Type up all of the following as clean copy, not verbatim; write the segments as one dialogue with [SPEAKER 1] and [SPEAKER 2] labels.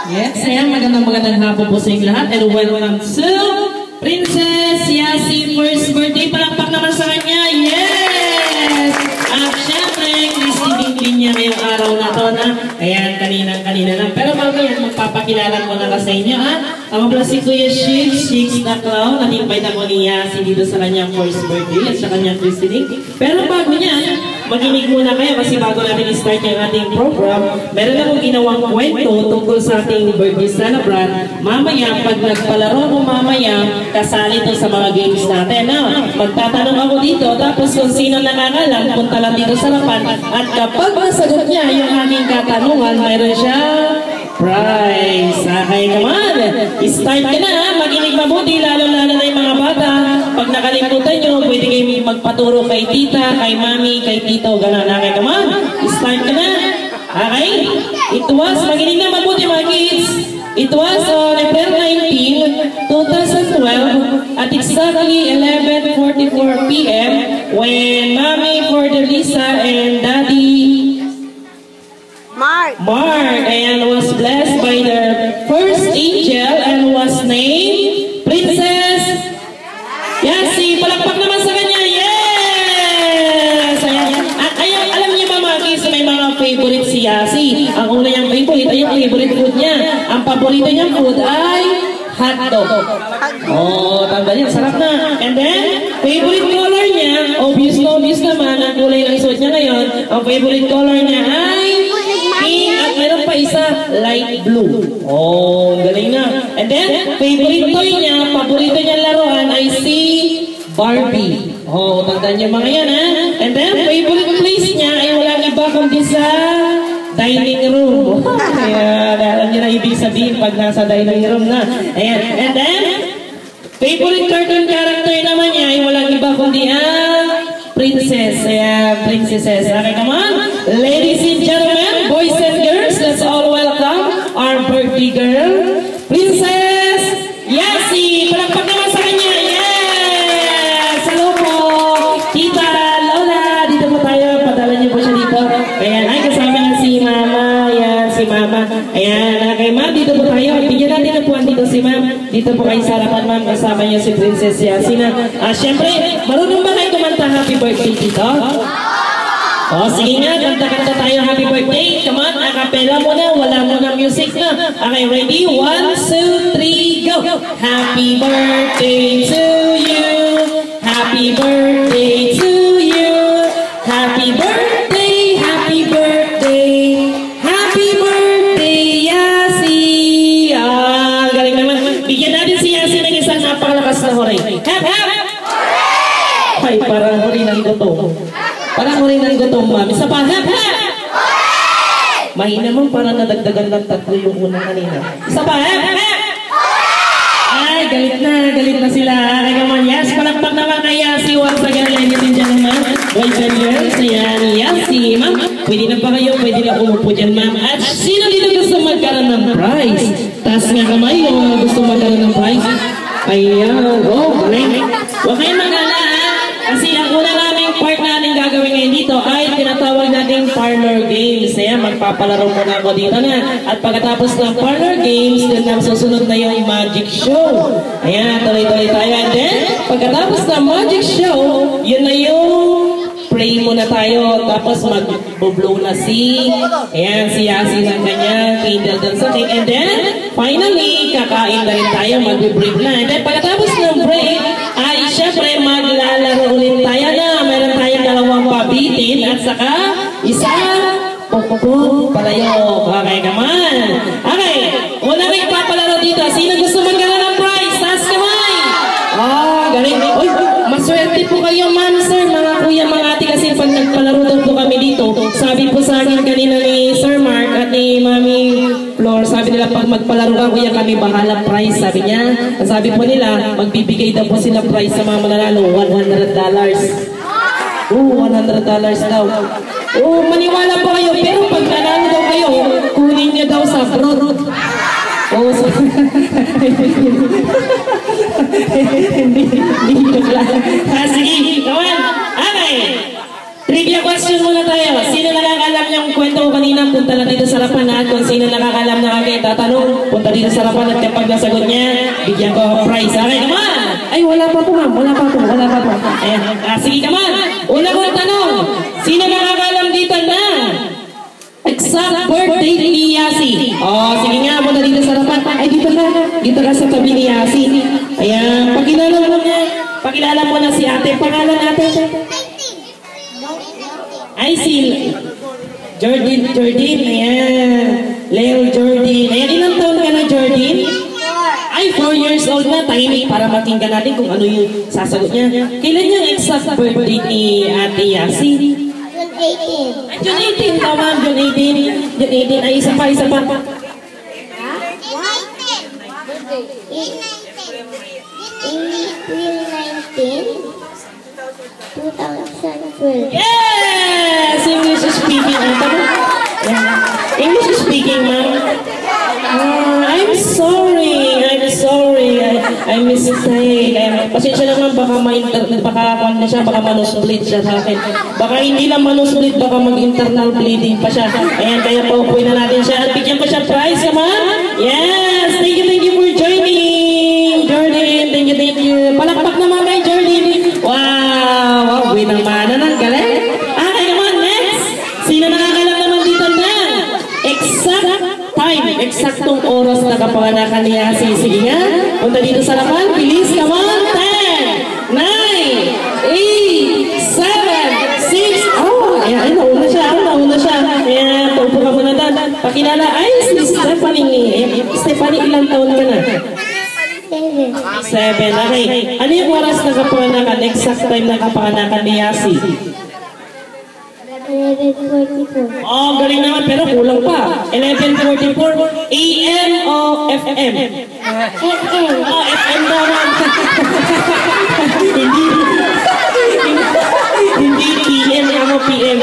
[SPEAKER 1] Yes, ayan, magandang hapon po sa inyong lahat and welcome to Princess Yasi first birthday. Palakpak naman sa kanya, yes! At syempre, Christy din niya ngayong araw na to na, ayan, kanina lang. Pero bago yan, magpapakilala ko na ka sa inyo, ha? Ako pala si Kuya Shix na clown. Na-invite ako ni Yasi dito sa kanyang first birthday at sa kanyang Christy din. Pero bago niya, makinig muna kayo kasi bago natin i-start yung ating program, meron akong ginawang kwento tungkol sa ating birthday celebrant. Mamaya, pag nagpalaro mo mamaya, kasali to sa mga games natin. Now, magtatanong ako dito, tapos kung sino nakakalam, punta lang dito sa harapan. At kapag nasagot niya yung aking katanungan, mayroon siya prize. Okay, come on. Start ka na, ha? Makinig mabuti, lalo-lalo na yung mga bata. Pag nakalimutan nyo, pwede kayo magpaturo kay tita, kay mami, kay tito, gano'n. Okay, come on. Start ka na. Okay? It was, makinig na mabuti mga kids. It was on April 19, 2012 at exactly 11:44 p.m. when Mommy Fortaleza and Daddy Mark and was blessed by their first angel and was named Princess Yasi. Palakpak naman sa kanya. Yes! Ayan, alam niyo ba mga kids, may mga favorite si Yasi. Ang una niyang favorite ay yung favorite food niya. Ang paborito niyang food ay hotdog. Oh, tanda niya, sarap na. And then, favorite color niya, obvious naman, ang kulay ng suot niya ngayon, ang favorite color niya ay pink at meron pa isa, light blue. Oh, galing na. And then, favorite toy niya, paborito niya laruan ay si Barbie. Oh, tandaan niyo mga yan, ha? And then, favorite place niya ay walang iba kundi sa dining room. Ayan, alam niyo na ibig sabihin pag nasa dining room na. Ayan, and then, favorite cartoon character naman niya ay walang iba kundi princess. Ayan, princesses. Okay, come on. Ladies and gentlemen, boys and girls, let's all welcome our birthday girl, Princess Yasi. Palakpak naman sa kanya. Yes! Hello po. Tita, Lola, dito po tayo. Padala niyo po siya dito. Ayan, ay kasama na si Mama. Ayan, si Mama. Ayan, kay Ma'am, dito po tayo. Bigyan natin na po dito si Ma'am. Dito po kayo sa harapan, Ma'am. Kasama niyo si Princess Yasi na. Siyempre, marunong ba kayo kumanta happy birthday dito? Oh, sige nga, kanta-kanta tayo happy birthday. Come on, acapella muna, wala muna music na. Okay, ready? 1, 2, 3, go! Happy birthday to you. Happy birthday to you. Happy birthday, happy birthday. Happy birthday, Yasi. Galing naman. Bigyan natin si Yasi ng isang napakalakas na hooray. Hap, hap! Ay, parang hooray ng gutom. Parang hooray ng gutom, ma'am. Isa pa, hap, hap! Mahina mo, parang nadagdagan ng 3 yung unang kanina. Isa pa, hap, hap! Ay, galit na sila. Ay, come on, yes, palakpak naman kay Yasi. Once again, ladies and gentlemen, boys and girls, ayan, Yasi. Ma'am, pwede na ba kayo? Pwede na umupo dyan, ma'am. At sino dito gusto magkaroon ng prize? Taas nga kamay yung mga gusto magkaroon ng prize. Ayan, oh, galing. Huwag kayong mag-ala, kasi ang una naming part natin gagawin ngayon dito ay tinatawag nating parlor games. Ayan, magpapalaro muna ako dito na. At pagkatapos ng parlor games, then susunod na yung magic show. Ayan, tuloy-tuloy tayo. And then, pagkatapos ng magic show, yun na yung pray muna tayo. Tapos mag-blow na ayan, si Yasi ng kanya, candle dun sa cake. And then, finally, kakain na rin tayo, mag-break na. And then, pagkatapos ng break, ay syempre maglalaro ulit tayo na. Meron tayong 2 pabitin at saka isang pukpuk palayok. Okay, come on. Okay, una rin papalaro dito. Sino gusto magkaroon ng prize? Taas kamay. Oh, galing. Uy, maswerte po kayo, ma'am, sir, mga kuya, mga ate, kasi pag nagpalaro daw po kami dito, sabi po sa akin kanina ni Sir Mark at ni Mami Flor, sabi nila pag magpalaro ka kuya kami bahala prize, sabi niya. Sabi po nila, magbibigay daw po sila prize sa mga mananalo, $100. Oh, $100 daw. Oh, maniwala po kayo, pero pag nanalo daw kayo, kunin niyo daw sa abroad. Oh, so, hindi lang. Sige, kawan. Okay. Trivia question muna tayo. Sino nakakalam yung kwento ko kanina? Punta lang dito sa harapan na kung sino nakakalam na kayo tatanong. punta dito sa harapan at kapag nasagot niya, bigyan ko prize. Okay, come on! Ay, wala pa po ma'am. Wala pa po. Ayan. Sige, come on! Una kong tanong, sino nakakalam dito na exact birthday ni Yasi? Oh, sige nga, punta dito sa harapan. Ay, dito ka. Dito ka sa tabi ni Yasi. Ayan, pakilala mo na si ate. Pangalan ate? Ay, si Jordan. Ayan. Leo Jordan. Ayan, ilang taon ka na, Jordan? Ay, 4 years old na. Tahimik para makinggan natin kung ano yung sasagot niya. Kailan yung exact birthday ni ate Yasi?
[SPEAKER 2] June 18.
[SPEAKER 1] Ay, June 18. Tama, June 18. June 18. Ay, isa pa.
[SPEAKER 2] April 19, 2012.
[SPEAKER 1] Yes! English speaking. English speaking, ma'am. I'm sorry. I mistake. Pasensya naman, baka manusbleed siya sa akin. Baka hindi lang manusbleed, baka mag-internal bleeding pa siya. Ayan, kaya paupuin na natin siya. At bigyan pa siya prize, come on. Yes! Thank you for joining. Jordan, thank you. Palakpak naman kay Jordan. Wow, winamana ng galing. Okay, come on, next. Sino nakakalam naman dito na? Eksaktong oras na kapanganakan ni Yasi. Sige nga, punta dito sa laman. Bilis, come on. 10, 9, 8, 7, 6. Oh, ayan, nauna siya. Ayan, tupo ka muna doon. Pakilala, ay, si Stephanie. Stephanie, ilang taon ka na? 7. Okay. Ano yung oras na kapanganakan? Exact time na kapanganakan ni Yasi?
[SPEAKER 2] 11:44.
[SPEAKER 1] Oh, galing naman, pero kulang pa. 11:44 AM o FM?
[SPEAKER 2] FM.
[SPEAKER 1] Oh, FM naman. hindi PM, ano PM.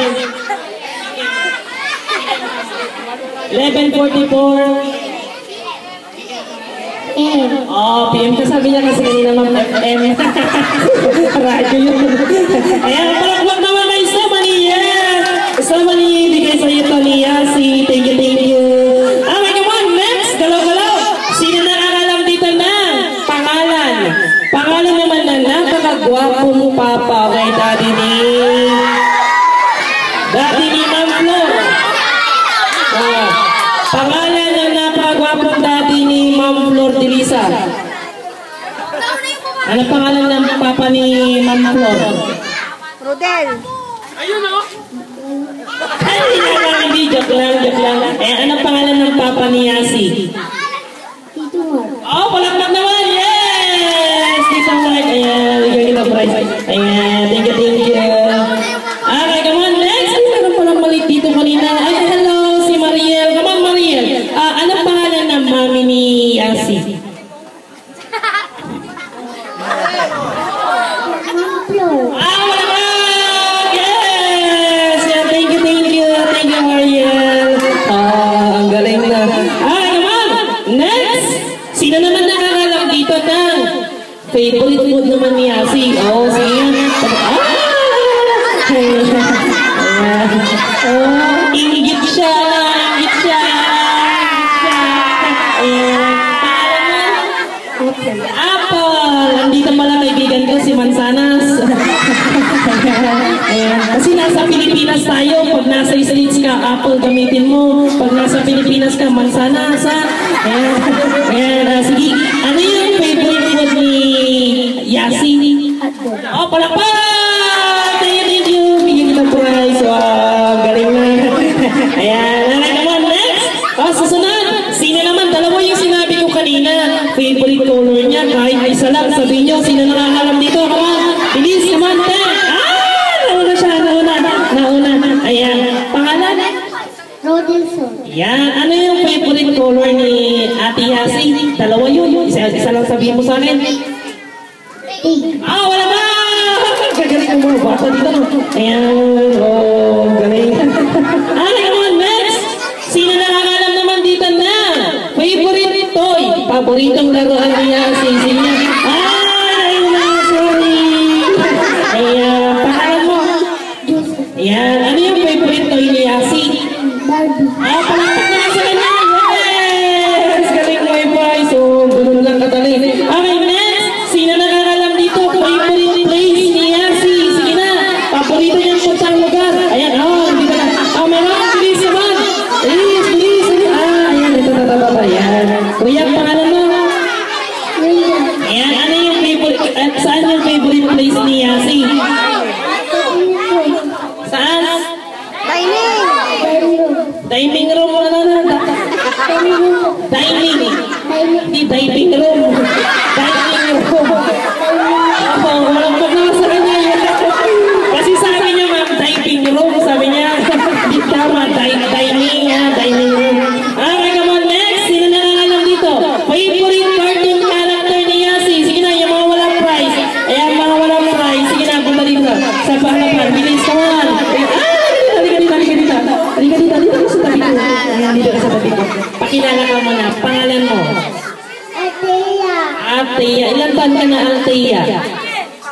[SPEAKER 1] 11:44
[SPEAKER 2] PM.
[SPEAKER 1] Oh, PM ka, sabi niya kasi kanina ma'am, FM. Radyo yun. Ayan, palakpak naman kay Stephanie. Stephanie, bigay sa'yo ito ni Yasi. Thank you. Okay, come on, next. Galaw-galaw. Sino nakakalam dito na? Pangalan naman na napakagwapong papa kay Daddy ni Ma'am Flor. Pangalan na napakagwapong Daddy ni Ma'am Flor Delisa. Ano pangalan ng papa ni Ma'am Flor?
[SPEAKER 2] Rodel.
[SPEAKER 1] Ayun o. Ay, hindi. Joke lang. Anong pangalan ng papa ni Yasi?
[SPEAKER 2] Tito Mark.
[SPEAKER 1] Oh, palakpak naman! Yes! Tito Mark. Ayan, bigyan kita prize. Ayan, thank you. Okay, come on, next. Ay, meron palang mali dito kanina. Ay, hello, si Mariel. Come on, Mariel. Anong pangalan ng mami ni Yasi? Sino naman nakakalam dito ng favorite food naman ni Yasi? Oh, sige. Ingit siya. Apple. Nandito pala kaibigan ko si Mansanas. Kasi nasa Pilipinas tayo. Pag nasa States ka, apple gamitin mo. Pag nasa Pilipinas ka, Mansanas. Sige. Ano yung favorite food ni Yasi? Oh, palakpak! Thank you. Bigyan kita prize. Wow, galing na. Ayan. Come on, next. Oh, susunod. Sino naman? Dalawa yung sinabi ko kanina. Favorite color niya. Kahit isa lang. Sabihin nyo, sino nakakalam dito? Come on. Bilis, come on. Nauna siya. Nauna. Ayan. Pangalan?
[SPEAKER 2] Rodelson.
[SPEAKER 1] Yan. Ano yung favorite color ni Ate Yasi? Dalawa yun. Isa lang sabihin mo sa akin.
[SPEAKER 2] Pink.
[SPEAKER 1] Wala ba? Gagaling mo. Bata dito. Ayan. Oh, galing. Come on, next. Sino nakakalam naman dito na? Favorite toy. Paboritong laruan ni Yasi. Sino? Sorry. Ayan. Pangalan mo? Ayan. Ano yung favorite toy ni Yasi?
[SPEAKER 2] Barbie.
[SPEAKER 1] Palakpak naman sa kanya. Yes! Galing Kuya, pangalan mo? Ayan, ano yung favorite, saan yung favorite place ni Yasi? Saan? Dining room, ano na? Dining. Hindi diving room. Dining room. Ako, walang pagkawa sa kanya yun. Kasi sabi niya, ma'am, diving room. Sabi niya, hindi tama, dining room. Okay, come on, next. Sino na lang alam dito? Favorite cartoon character ni Yasi. Sige na, yung mga walang prize. Ayan, mga walang prize. Sige na, punta dito. Sa pahalapan. Bilis, come on. Halika dito sa tabi ko. Ayan, dito ka sa tabi ko. Pakilala ka muna. Pangalan mo?
[SPEAKER 2] Ateya.
[SPEAKER 1] Ateya. Ilan taon ka na, Ateya?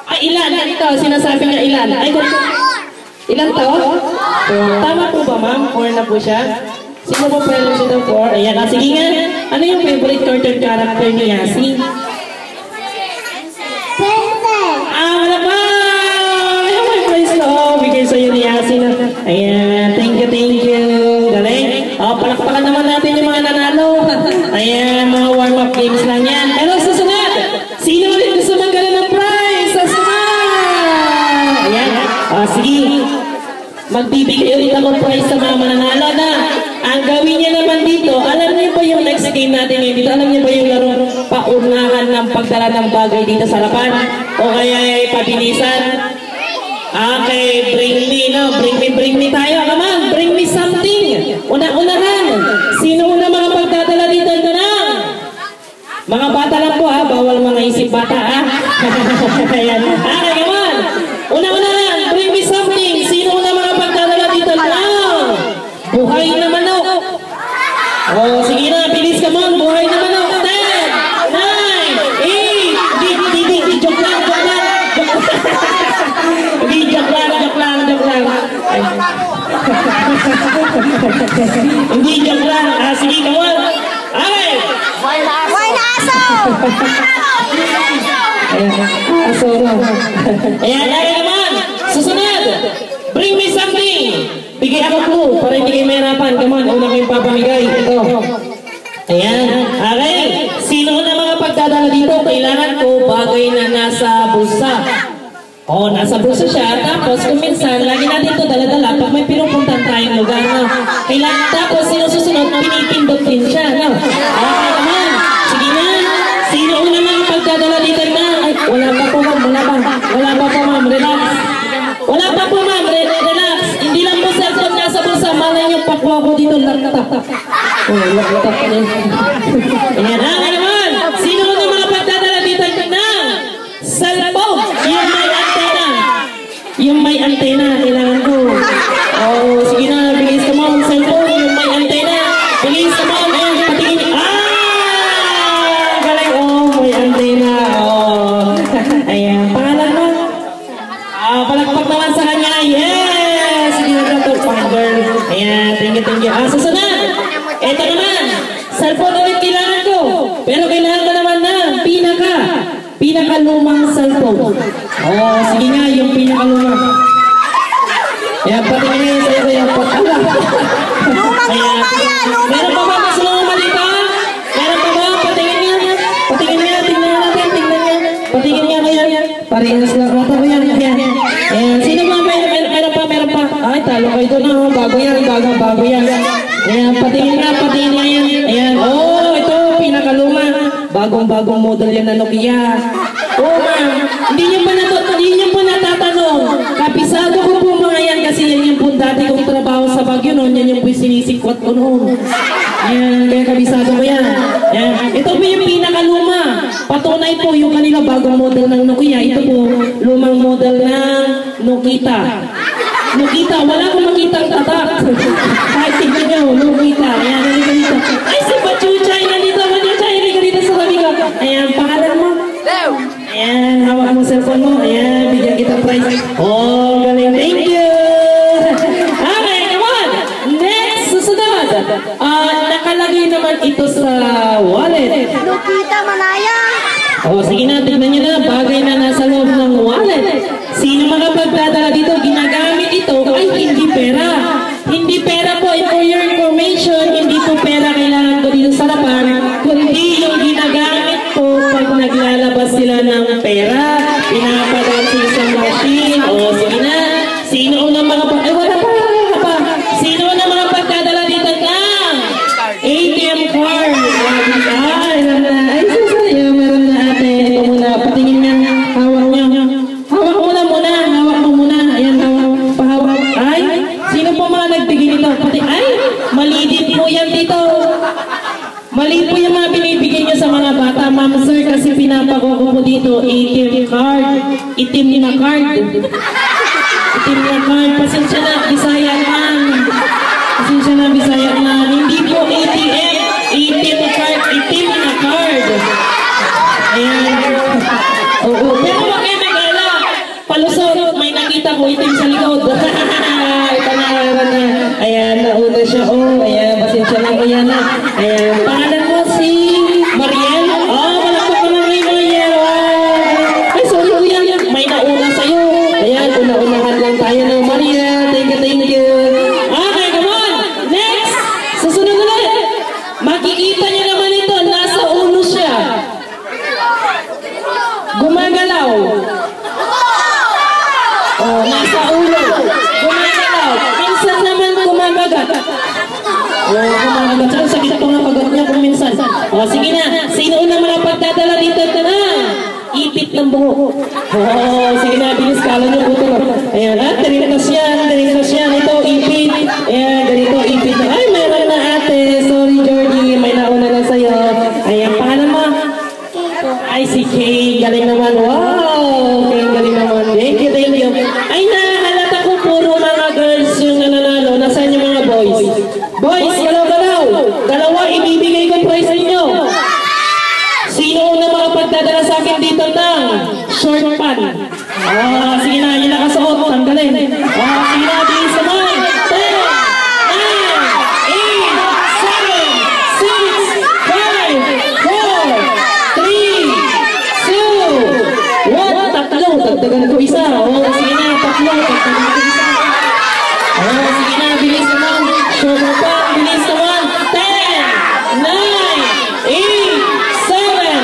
[SPEAKER 1] Ay, ilan? Ito, sinasabi niya ilan. Ay, ilan taon? Tama po ba, ma'am? 4 na po siya? Sino po pwede siya 4? Ayan, sige nga. Ano yung favorite cartoon character ni Yasi?
[SPEAKER 2] Princess.
[SPEAKER 1] Wala pa! Ay, may prize ko. Bigay sa'yo ni Yasi na. Ayan, thank you. Galing. Palakpakan naman natin yung mga nanalo. Ayan, mga warm-up games lang yan. Pero susunod, sino ulit gusto magkala ng prize? Susunod! Ayan. Sige. Magbibigay ulit ako prize sa mga mananalo na. Ang gawin niya naman dito, alam niyo ba yung next game natin ngayon dito? Alam niyo ba yung laro paunahan ng pagdala ng bagay dito sa harapan? O kaya ay pabilisan? Okay, bring me tayo. Come on, bring me something. Una-unahan. Sino una mga pagdadala dito? Ito na. Mga bata lang po ha, bawal mga isip bata ha. Ayan. Okay, come on. Una-unahan, bring me something. Sino una mga pagdadala dito? Ito na. Buhay na manok. Oh, sige na, bilis ka mo. Buhay na manok. 10, 9, 8. Di, joke lang. Hindi, joke lang. Sige, kawal. Okay.
[SPEAKER 2] Why na aso?
[SPEAKER 1] Aso ro. Ayan, naman. Susunod. Bring me something. Bigay ako po para hindi kayo mahirapan. Come on, una ko yung papamigay. Ito. Ayan. Okay. Sino na mga pagdadala dito? Kailangan ko bagay na nasa bulsa. Nasa bulsa siya. Tapos kung minsan, lagi natin ito dala-dala pag may pinupuntan tayong lugar, no? Kailangan, tapos sino susunod, pinipindot din siya, no? Okay naman. Sige na. Sino una mga pagdadala dito na? Ay, wala pa po, ma'am. Wala pa po, ma'am. Relax. Wala pa po, ma'am. Relax. Hindi lang po cellphone nasa bulsa. Malay niyo, pakwa ko dito. Laptop. Laptop na. Ayan, okay naman. Sino una mga pagdadala dito na? Cellphone. Yung may antena, kailangan ko. Sige na, bilis ka mo. Cellphone, yung may antena. Bilis ka mo. Patingin. Galing. May antena. Ayan, pangalan mo? Palakpak naman sa kanya. Yes! Sige na ito, girl. Ayan, thank you. Susunod. Ito naman. Cellphone ulit kailangan ko. Pero kailangan ko naman na pinakalumang cellphone. Sige nga, yung pinakalumang. Ayan, patingin nga yung sa'yo. Ayan. Meron pa ba mas lumang dito? Meron pa ba? Patingin nga. Tingnan natin. Patingin nga kaya. Parehas lang rata ko yan. Ayan. Sino ba? Meron pa. Ay, talo kayo doon. Bago yan. Ayan, patingin nga yan. Ayan. Ito, pinakaluma. Bagong model yan na Nokia. Ma'am, hindi niyo pa natatanong. Kapisado ko po mga yan kasi yan yung po dati kong trabaho sa Baguio noon. Yan yung po sinisikwat ko noon. Ayan, kaya kabisado ko yan. Ayan. Ito po yung pinakaluma. Patunay po yung kanila bagong model ng Nokia. Ito po, lumang model ng Nokita. Wala akong makitang tatak. Kahit tignan nyo, Nokita. Ayan, halika dito. Ay, si Pachuchay, nandito. Halika dito sa kami ko. Ayan, pangalan mo? Ayan, hawak mo cellphone mo. Ayan, bigyan kita prize. Galing. Thank you. Okay, come on. Next, susunod. Nakalagay naman ito sa wallet.
[SPEAKER 2] Lupita Malaya.
[SPEAKER 1] Sige na, tignan nyo na. Bagay na nasa loob ng wallet. Sino makapagdadala dito? Ginagamit ito ay hindi pera. Hindi pera po. For your information, hindi po pera kailangan ko dito sa harapan. kundi yung ginagamit ko pag naglalabas sila ng pera. Pinapadansin sa machine. O, sige na. Sino unang mga pag... Ay, wala pa. Sino unang mga pagdadala dito ng ATM card? Ay, ay, sasaya. Meron na ate. Ito muna. Patingin niya. Hawak niya. Hawak mo muna. Ayan, hawak. Pahawak. Ay, sino po mga nagbigay nito? Ay, mali din po yan dito. Mali po yung mga binibigay niyo sa mga bata, ma'am sir, kasi pinapako ko po dito, ATM card. Itim na card. Itim na card. Pasensya na, Bisaya man. Pasensya na, Bisaya man. Hindi po ATM. Itim card. Itim na card. Ayan. Oo. Pero wag kayo mag-ala. Palusot, may nakita ko itim sa likod. Ito na. Ayan, nauna siya. Oh, ayan, pasensya lang. Ayan na. Ayan, pangalan mo si Mariel? Oh, malapit ko lang kay Mariel. Ay, sorry, kuya. May nauna sa'yo. Ayan, una-unahan lang tayo ng Mariel. Thank you. Okay, come on. Next. Susunod ulit. Makikita niyo naman ito. Nasa ulo siya. Gumagalaw. Oh, nasa ulo. Gumagalaw. Minsan naman gumagagat. Oh, gumagagat. Saan sakit po ng pagat niya kung minsan. Oh, sige na. Sino unang mga pagdadala dito? Ito na. Ipit ng buhok. Oh, sige na. Bilis kala niyo po ito. Ayan, ha? Tinitas yan. Ito, ipit. Ayan, ganito, ipit. Ay, meron na ate. Sorry, Jordy. May nauna na sa'yo. Ayan, pangalan mo? Ay, si Kay. Galing naman. Wow! Kay, galing naman. Thank you. Ay, nahalata ko puro mga girls yung nananalo. Nasaan yung mga boys? Boys, galaw-galaw. Dalawa, ibibigay ko prize ninyo. Sino una mga pagdadala sa akin dito ng short pan? Oh, sige na, yung nakasuot. Tanggalin. Oh, sige na, bilis naman. 10, 9, 8, 7, 6, 5, 4, 3, 2, 1. Tatlo. Dagdagan ko isa. Oh, sige na, tatlo. Dagdagan ko isa. Oh, sige na, bilis naman. Short pan, bilis naman. 10, 9, 8, 7,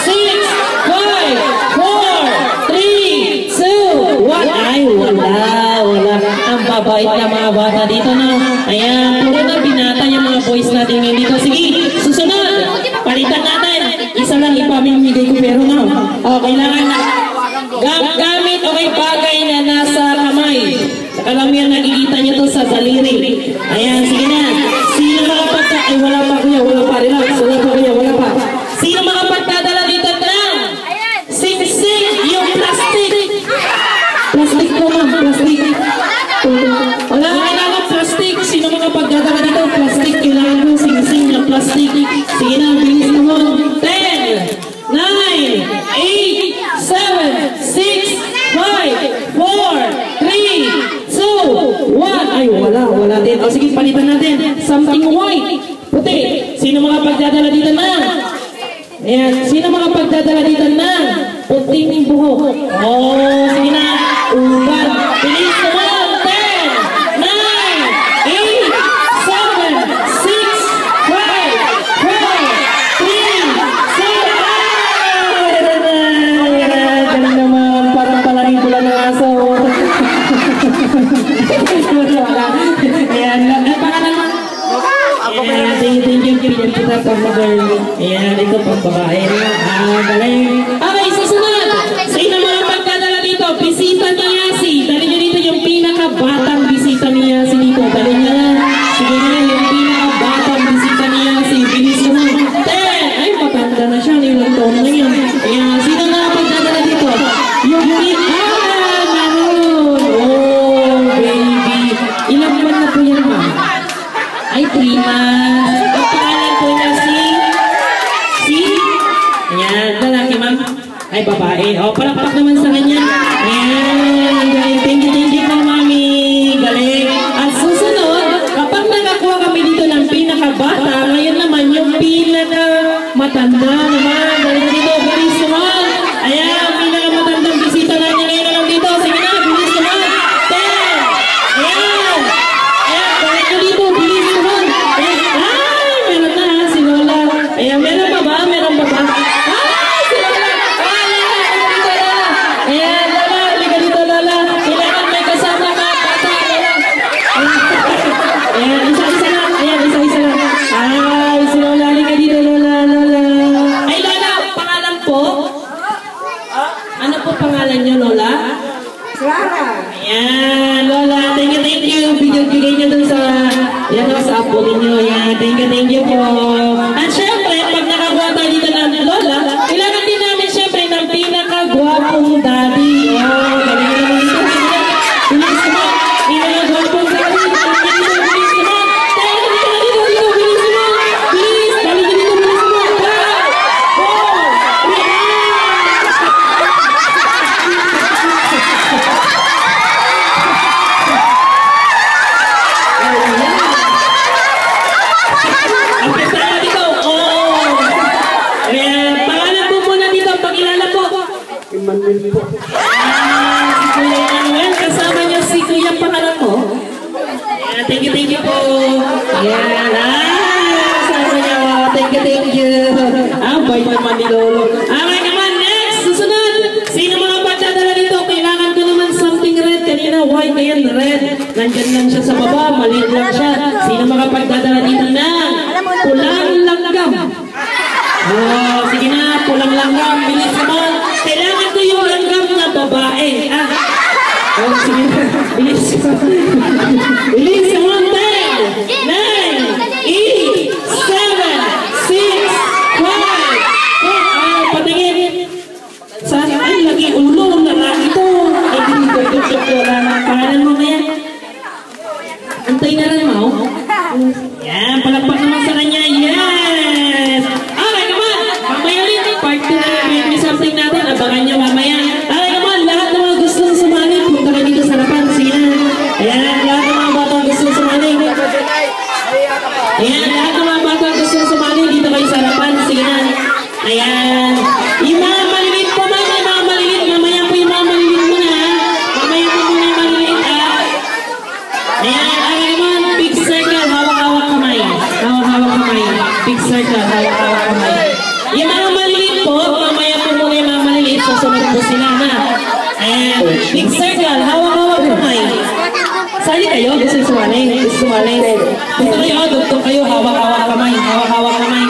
[SPEAKER 1] 6, 5, 4, 3, 2, 1. Ay, wala. Ang babait na mga bata dito na. Ayan, puro na binata yung mga boys natin ngayon dito. Sige, susunod. Palitan natin. Isa lang ipamimigay ko pero na. Oh, kailangan na. Gamit o kay bagay na nasa kamay. Kalamihan nakikita nyo to sa daliri. Ayan, sige na. Sino mga pagka... Ay, wala pa kuya, wala pa. Relax. Wala pa. Sino mga pagdadala dito ng sing-sing yung plastic? Plastic po, ma'am. Plastic. Wala kailangan plastic. Sino mga pagdadala dito? Plastic. Kailangan mo sing-sing yung plastic. Sige na, bilis mo. 10, 9, 8, 7, 6, 5, 4, 3, 2, 1. Ay, wala din. O sige, palitan natin. Something white. Puti. Sino mga pagdadala dito na? Ayan. Sino mga pagdadala dito na? Puting buhok. Oh, sige na. Ubat. Bilis naman. 10, 9, 8, 7, 6, 5, 4, 3, 2, 1. Galing naman. Parang palaging pula ng aso. Ayan. Ang pangalan mo? Ayan. Thank you. Pinag kita pa mo, girl. Ayan. Ito pang babae. Galing. Okay, susunod. Sino mga pagdadala dito? Bisita ni Yasi. Dali nyo dito yung pinakabatang bisita ni Yasi dito. Dali nyo na. Sige na, yung pinakabatang bisita ni Yasi. Bilis ko na. 10. Ay, matanda na siya. Ilang taon na yun. Ayan. Sino mga pagdadala dito? Yung meron. Oh, baby. Ilang buwan na po yan, ma? Ay, 3 months. Ang pangalan po niya si? Ayan, lalaki, ma'am. Ay, babae. O, palakpak naman sa kanya. Ayan, galing. Thank you po, mami. Galing. At susunod, kapag nakakuha kami dito ng pinakabata, ngayon naman yung pinakamatanda naman. Galing dito, bilis naman. Ayan, pinakamatandang bisita natin ngayon naman dito. Sige na, bilis naman. 10. Ayan. Ayan, galing ko dito, bilis naman. Ay, meron na, si Lola. Ayan, meron pa ba? Ang bait naman ni Lolo. Okay naman, next! Susunod! Sino mga pagdadala dito? Kailangan ko naman something red. Kanina, white, ngayon red. Nandyan lang siya sa baba, maliit lang siya. Sino mga pagdadala dito na pulang langgam? Oh, sige na, pulang langgam. Bilis naman. Kailangan ko yung langgam na babae. Oh, sige na. Bilis. Bilis naman. 10, 9, 8, 7, 6, 5, 4. Patingin. Saan? Ay, lagi ulo. Lalaki ito. Ay, dito. Wala na. Pangalan mo kaya? Antay na rin mo. Yan, palakpak naman sa kanya. Yes! Okay, come on! Mamaya ulit. Part 2 na may something natin. Abangan nyo mamaya. Okay, come on! Lahat ng mga gustong sumali, punta ka dito sa harapan. Sige na. Ayan, lahat ng mga batang gustong sumali. Ayan, lahat ng mga batang gustong sumali, dito kayo sa harapan. Sige na. Ayan. Yung mga maliliit po, may mga maliliit. Mamaya po yung mga maliliit muna. Mamaya po muna yung maliliit. Ayan, okay, come on! Big circle, hawak-hawak kamay. Hawak-hawak kamay. Big circle, hawak-hawak kamay. Yung mga maliliit po, mamaya po muna yung mga maliliit. Susunod po sila, ha? Ayan, big circle, hawak-hawak kamay. Sali kayo, gusto sumali. Gusto sumali. Gusto kayo, hawak-hawak kamay. Hawak-hawak kamay.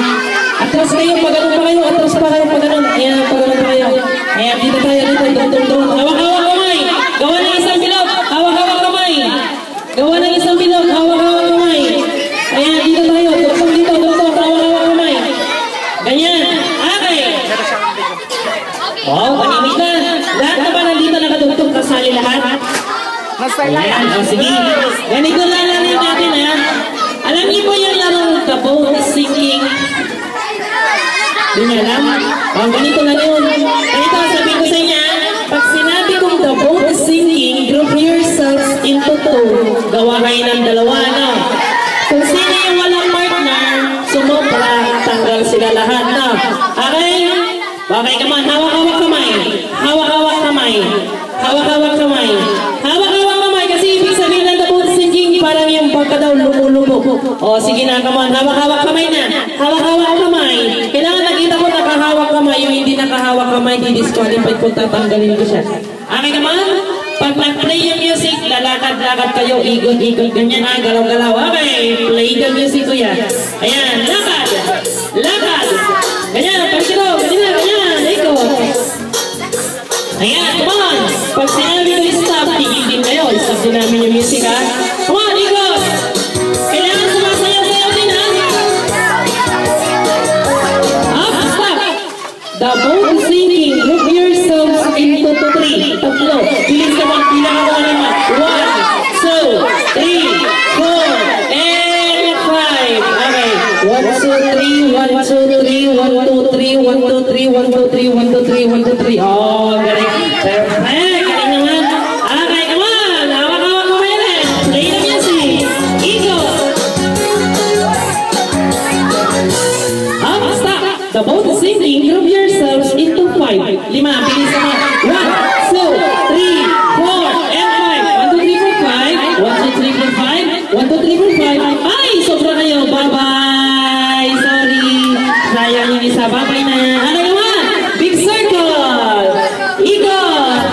[SPEAKER 1] Atras kayo, pag-anong pa kayo. Atras pa kayo, pag-anong. Ayan, pag-anong pa kayo. Ayan, dito tayo, dito. Hawak-hawak kamay. Gawa ng isang bilog. Hawak-hawak kamay. Gawa ng isang bilog, hawak-hawak kamay. Ayan, dito tayo. Tuktong dito, hawak-hawak kamay. Ganyan. Okay. Oh, panimig na. Lahat na ba nandito nakatugtog kasali lahat? Ayan, oh, sige. Ganito lang natin, ha? Alam niyo po yung larong the boat is sinking? Hindi niya alam? Oh, ganito lang yun. Ganito, sabi ko sa inyo, pag sinabi kong the boat is sinking, group yourselves into two. Gawa kayo ng dalawa, no? Kung sino yung walang partner, sumobra, tanggal sila lahat, no? Okay? Okay, come on. Hawak-hawak kamay. Hawak-hawak kamay. Hawak-hawak kamay. Hawak-hawak kamay kasi ibig sabihin ng the boat is sinking, parang yung pagka daw lumulubog. O, sige na, come on. Hawak-hawak kamay na. Hawak-hawak kamay. Kailangan nakita ko nakahawak kamay. Yung hindi nakahawak kamay, di-disqualified kung tatanggalin ko siya. Okay, come on? Pag mag-play yung music, lalakad-lakad kayo, ikot-ikot, ganyan ha, galaw-galaw. Okay, play the music ko yan. Ayan, lakad! Lakad! Ganyan, pagkiro, ganyan, ikot. Ayan, come on! Pag sinabi ko stop, tigil din kayo. Stop din namin yung music ha. Come on, ikot! Kailangan sumasayaw-sayaw din ha. Up, stop! The boat is sinking. Group yourselves into 3. Tatlo. Bilis naman. Bilang ako naman. 1, 2, 3, 4, and 5. Okay. 1, 2, 3, 1, 2, 3, 1, 2, 3, 1, 2, 3, 1, 2, 3, 1, 2, 3, 1, 2, 3. Oh, galing. Perfect. Galing naman. Okay, come on. Hawak-hawak ko kayo rin. Play the music. Ego. Up, stop. The boat is sinking. Group yourselves into 5. 5. Bilis naman. 1, 2, 3, 4, and 5. 1, 2, 3, 4, 5. 1, 2, 3, 4, 5. 1, 2, 3, 4, 5. Ay, sobra kayo. Bye-bye. Sorry. Sayang yung isa. Bye-bye na. Ano naman? Big circle. Ikot.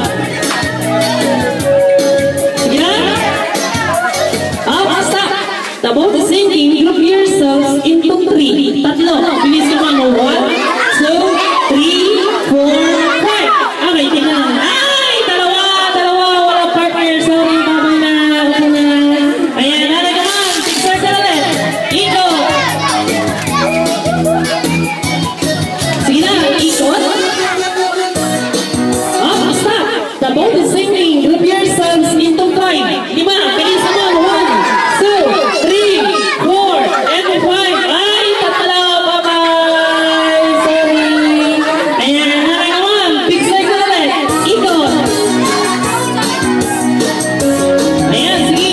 [SPEAKER 1] Sige na. Up, stop. The boat is sinking. Group yourselves into 3. Tatlo. Bilis naman. 1, 2, 3, 4, 5. Okay, tingnan. Ay, dalawa. Wala partner. Sorry, babay na. Okay na. Ayan, ano naman? Big circle ulit. Ikot. Sige na, ikot. Up, stop. The boat is sinking. Group yourselves into 5. 5. Bilis naman. 1, 2, 3, 4, and 5. Ay, tatlo. Bye-bye. Sorry. Ayan, ano naman? Big circle ulit. Ikot. Ayan, sige.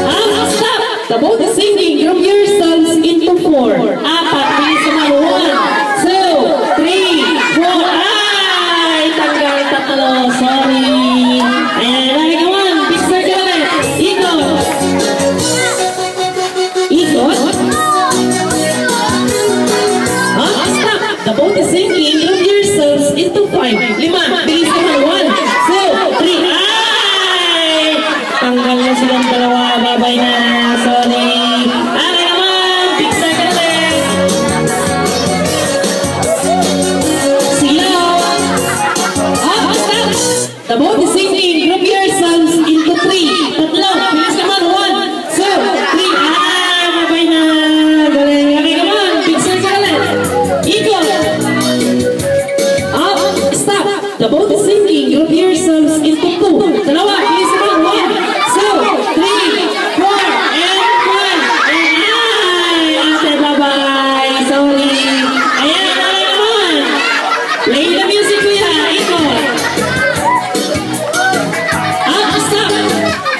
[SPEAKER 1] Up, stop. The boat is sinking. Group yourselves into 4. Apat. Bilis naman. 1, 2, 3, 4. Ay, tanggal tatlo. Sorry. Ayan, ano naman? Big circle ulit. Ikot. Ikot. About the singing, group yourselves into 5. 5. Bilis naman. 1, 2, 3. Ay! Tanggal na silang dalawa. Babay na. Sorry. Okay naman. Big second ulit. Silaw. Stop. About the singing, group yourselves into 3. Tatlo. Bilis naman. 1, 2, 3. Ay! Babay na. Galing. Okay naman. Big second ulit. Ikot. Stop. About the singing, group yourselves into 2. Dalawa. Bilis naman. 1, 2, 3, 4, and 5. And ay! Ate, bye-bye. Sorry. Ayan, okay naman. Play the music, kuya. Ikot. Stop.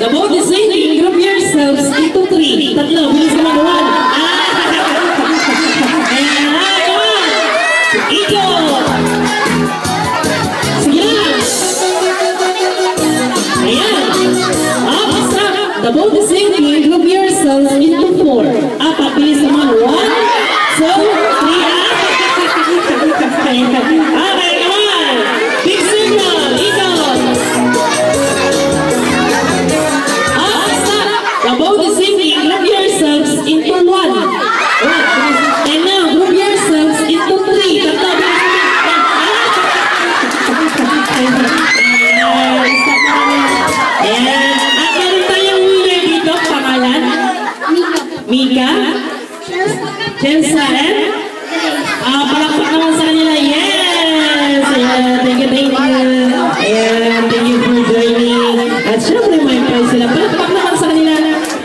[SPEAKER 1] About the singing, group yourselves into 3. Tatlo. Bilis naman. 1. Ayan, come on. Ikot. About the singing, group yourselves into 4. Apat, bilis naman. 1, 2, 3. Okay, come on. Big signal. Ikot. Stop. About the singing, group yourselves into 1. And now, group yourselves into 3. Tatlo, Mika? Chelsea, palakpak naman sa kanila. Yes! Ayan, thank you. Ayan, thank you for joining. At syempre, may prize sila. Palakpak naman sa kanila.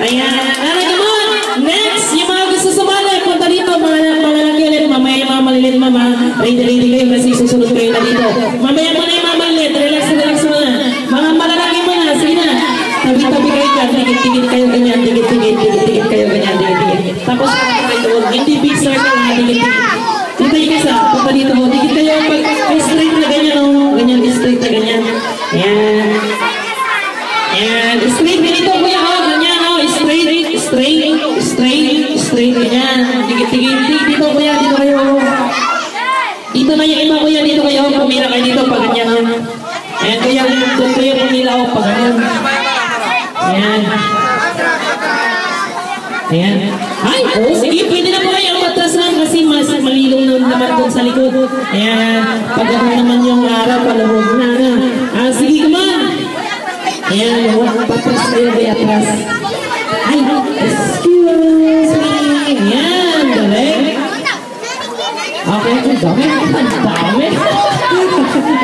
[SPEAKER 1] Ayan, come on! Next, yung mga gusto sumali, punta dito, malalaki ulit. Mamaya yung mga malilit, mama. Ready kayo kasi susunod kayo na dito. Mamaya mo na yung mga malilit. Relax muna. Mga malalaki mo na. Sige na. Tabi-tabi kayo dyan. Tigit-tigit kayo ganyan. Tigit-tigit kayo ganyan. Tapos hindi big circle ha, tigit-tigit. Dito yung isa, punta dito mo. Tigit kayo pag straight na ganyan o. Ganyan, straight na ganyan. Ayan. Ayan. Straight dito kuya o. Ganyan o. Straight. Ganyan. Tigit-tigit. Dito kuya, dito kayo. Dito na yung iba kuya, dito kayo. Pumira kayo dito pag ganyan o. Ayan kuya, doon kayo pumila o pag ganyan. Ayan. Ayan. Ay, sige, pwede na po kayo matras lang kasi mas malilong naman doon sa likod. Ayan. Pag ako naman yung araw, palahog na. Sige, come on. Ayan, patras kayo kaya atras. Ay, excuse me. Ayan, galing. Okay, ang dami.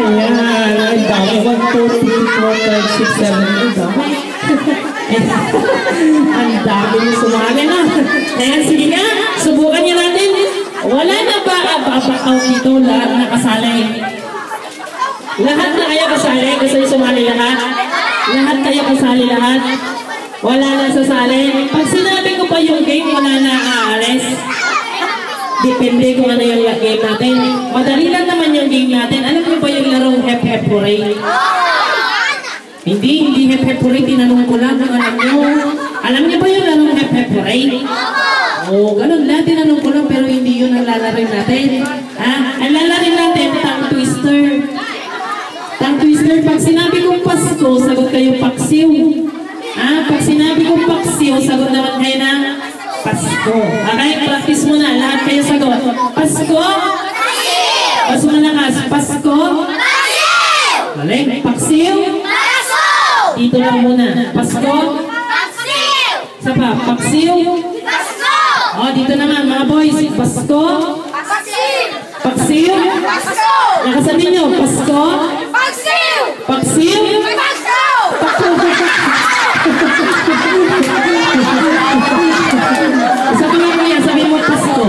[SPEAKER 1] Ayan, ang dami. 1, 2, 3, 4, 5, 6, 7, ang dami. Ang dami yung sumali na. Ayan, sige nga. Subukan nyo natin. Wala na ba ang dito lahat na kasali? Lahat na kayo kasali? Gusto nyo sumali lahat? Lahat kayo kasali lahat? Wala na sasali? Pag sinabi ko pa yung game, wala na aalis. Depende kung ano yung game natin. Madali lang naman yung game natin. Alam mo ba yung larong hep-hep hooray? Hindi hep-hep hooray, tinanong ko lang kung alam nyo. Alam niyo ba yung larong hep-hep hooray? Oo, ganun lang, tinanong ko lang pero hindi yun ang lalarin natin. Ang lalarin natin, tongue twister. Tongue twister, pag sinabi kong Pasko, sagot kayo paksiw. Pag sinabi kong paksiw, sagot naman kayo ng Pasko. Okay, practice muna, lahat kayo sagot. Pasko? Pasko na lakas. Pasko? Galing, paksiw? Dito lang muna. Pasko? Paksiw! Sapa, paksiw? Pasko! O, dito naman, mga boys. Pasko? Paksiw! Paksiw? Pasko! Nakasabi nyo, Pasko? Paksiw! Paksiw? Pasko! Sabi mo kuya, sabi mo Pasko.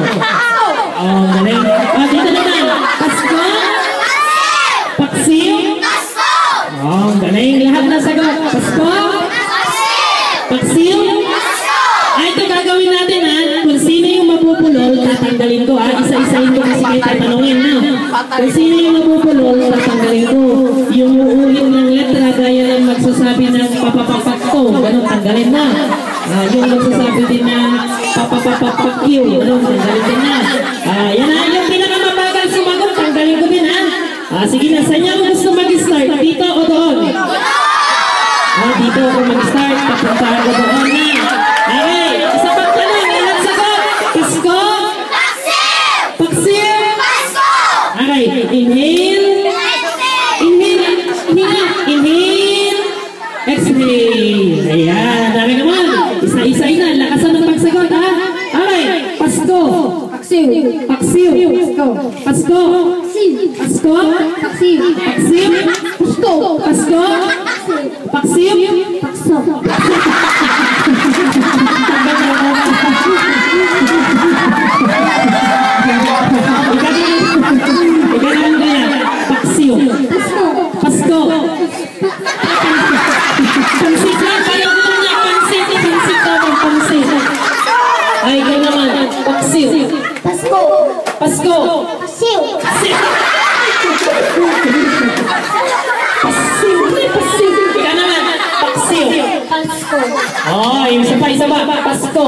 [SPEAKER 1] O, galing. O, dito naman. Pasko? Paksiw? Oh, galing. Lahat na sagot. Pasko? Paksiw? Ay, ito gagawin natin kung sino yung mapupulol, tatanggalin ko isa-isahin ko kasi kayo tatanungin Kung sino yung mapupulol, tatanggalin ko. Yung uuling ng letra, gaya ng magsasabi ng papapapak ko, ganun, tanggalin na. Yung magsasabi din ng papapapak you, ganun, tanggalin din na. Yan na, yung pinakamabagal Paksiw. Pasko. Pasko. Paksiw. Pasko. Pasko. Paksiw.
[SPEAKER 2] Pakso.
[SPEAKER 1] Ikaw kaya. Paksiw. Pasko. Pansit lang. Kaya ko na pansit. Pansit ka ng pansit. Ay, ikaw naman. Paksiw.
[SPEAKER 2] Pasko.
[SPEAKER 1] Pasko.
[SPEAKER 2] Paksiw.
[SPEAKER 1] Paksiw. Paksiw. Ikaw naman. Paksiw.
[SPEAKER 2] Pasko.
[SPEAKER 1] Oh, isa pa. Pasko.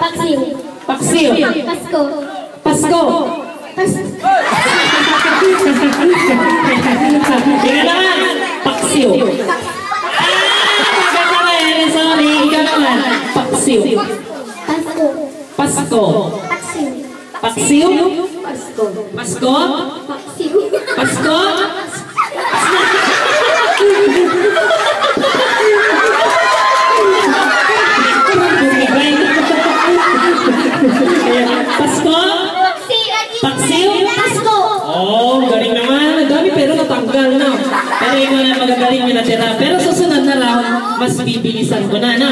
[SPEAKER 2] Paksiw.
[SPEAKER 1] Paksiw.
[SPEAKER 2] Pasko.
[SPEAKER 1] Pasko. Ikaw naman. Paksiw. Sorry, ikaw naman. Paksiw.
[SPEAKER 2] Pasko.
[SPEAKER 1] Pasko.
[SPEAKER 2] Paksiw.
[SPEAKER 1] Paksiw.
[SPEAKER 2] Pasko.
[SPEAKER 1] Pasko.
[SPEAKER 2] Paksiw.
[SPEAKER 1] Pasko. Pasko. Paksiw.
[SPEAKER 2] Pasko.
[SPEAKER 1] Oh, galing naman. Ang dami pero natanggal na. Pero ikaw na magagaling yung natira. Pero susunod na round, mas bibilisan ko na, no?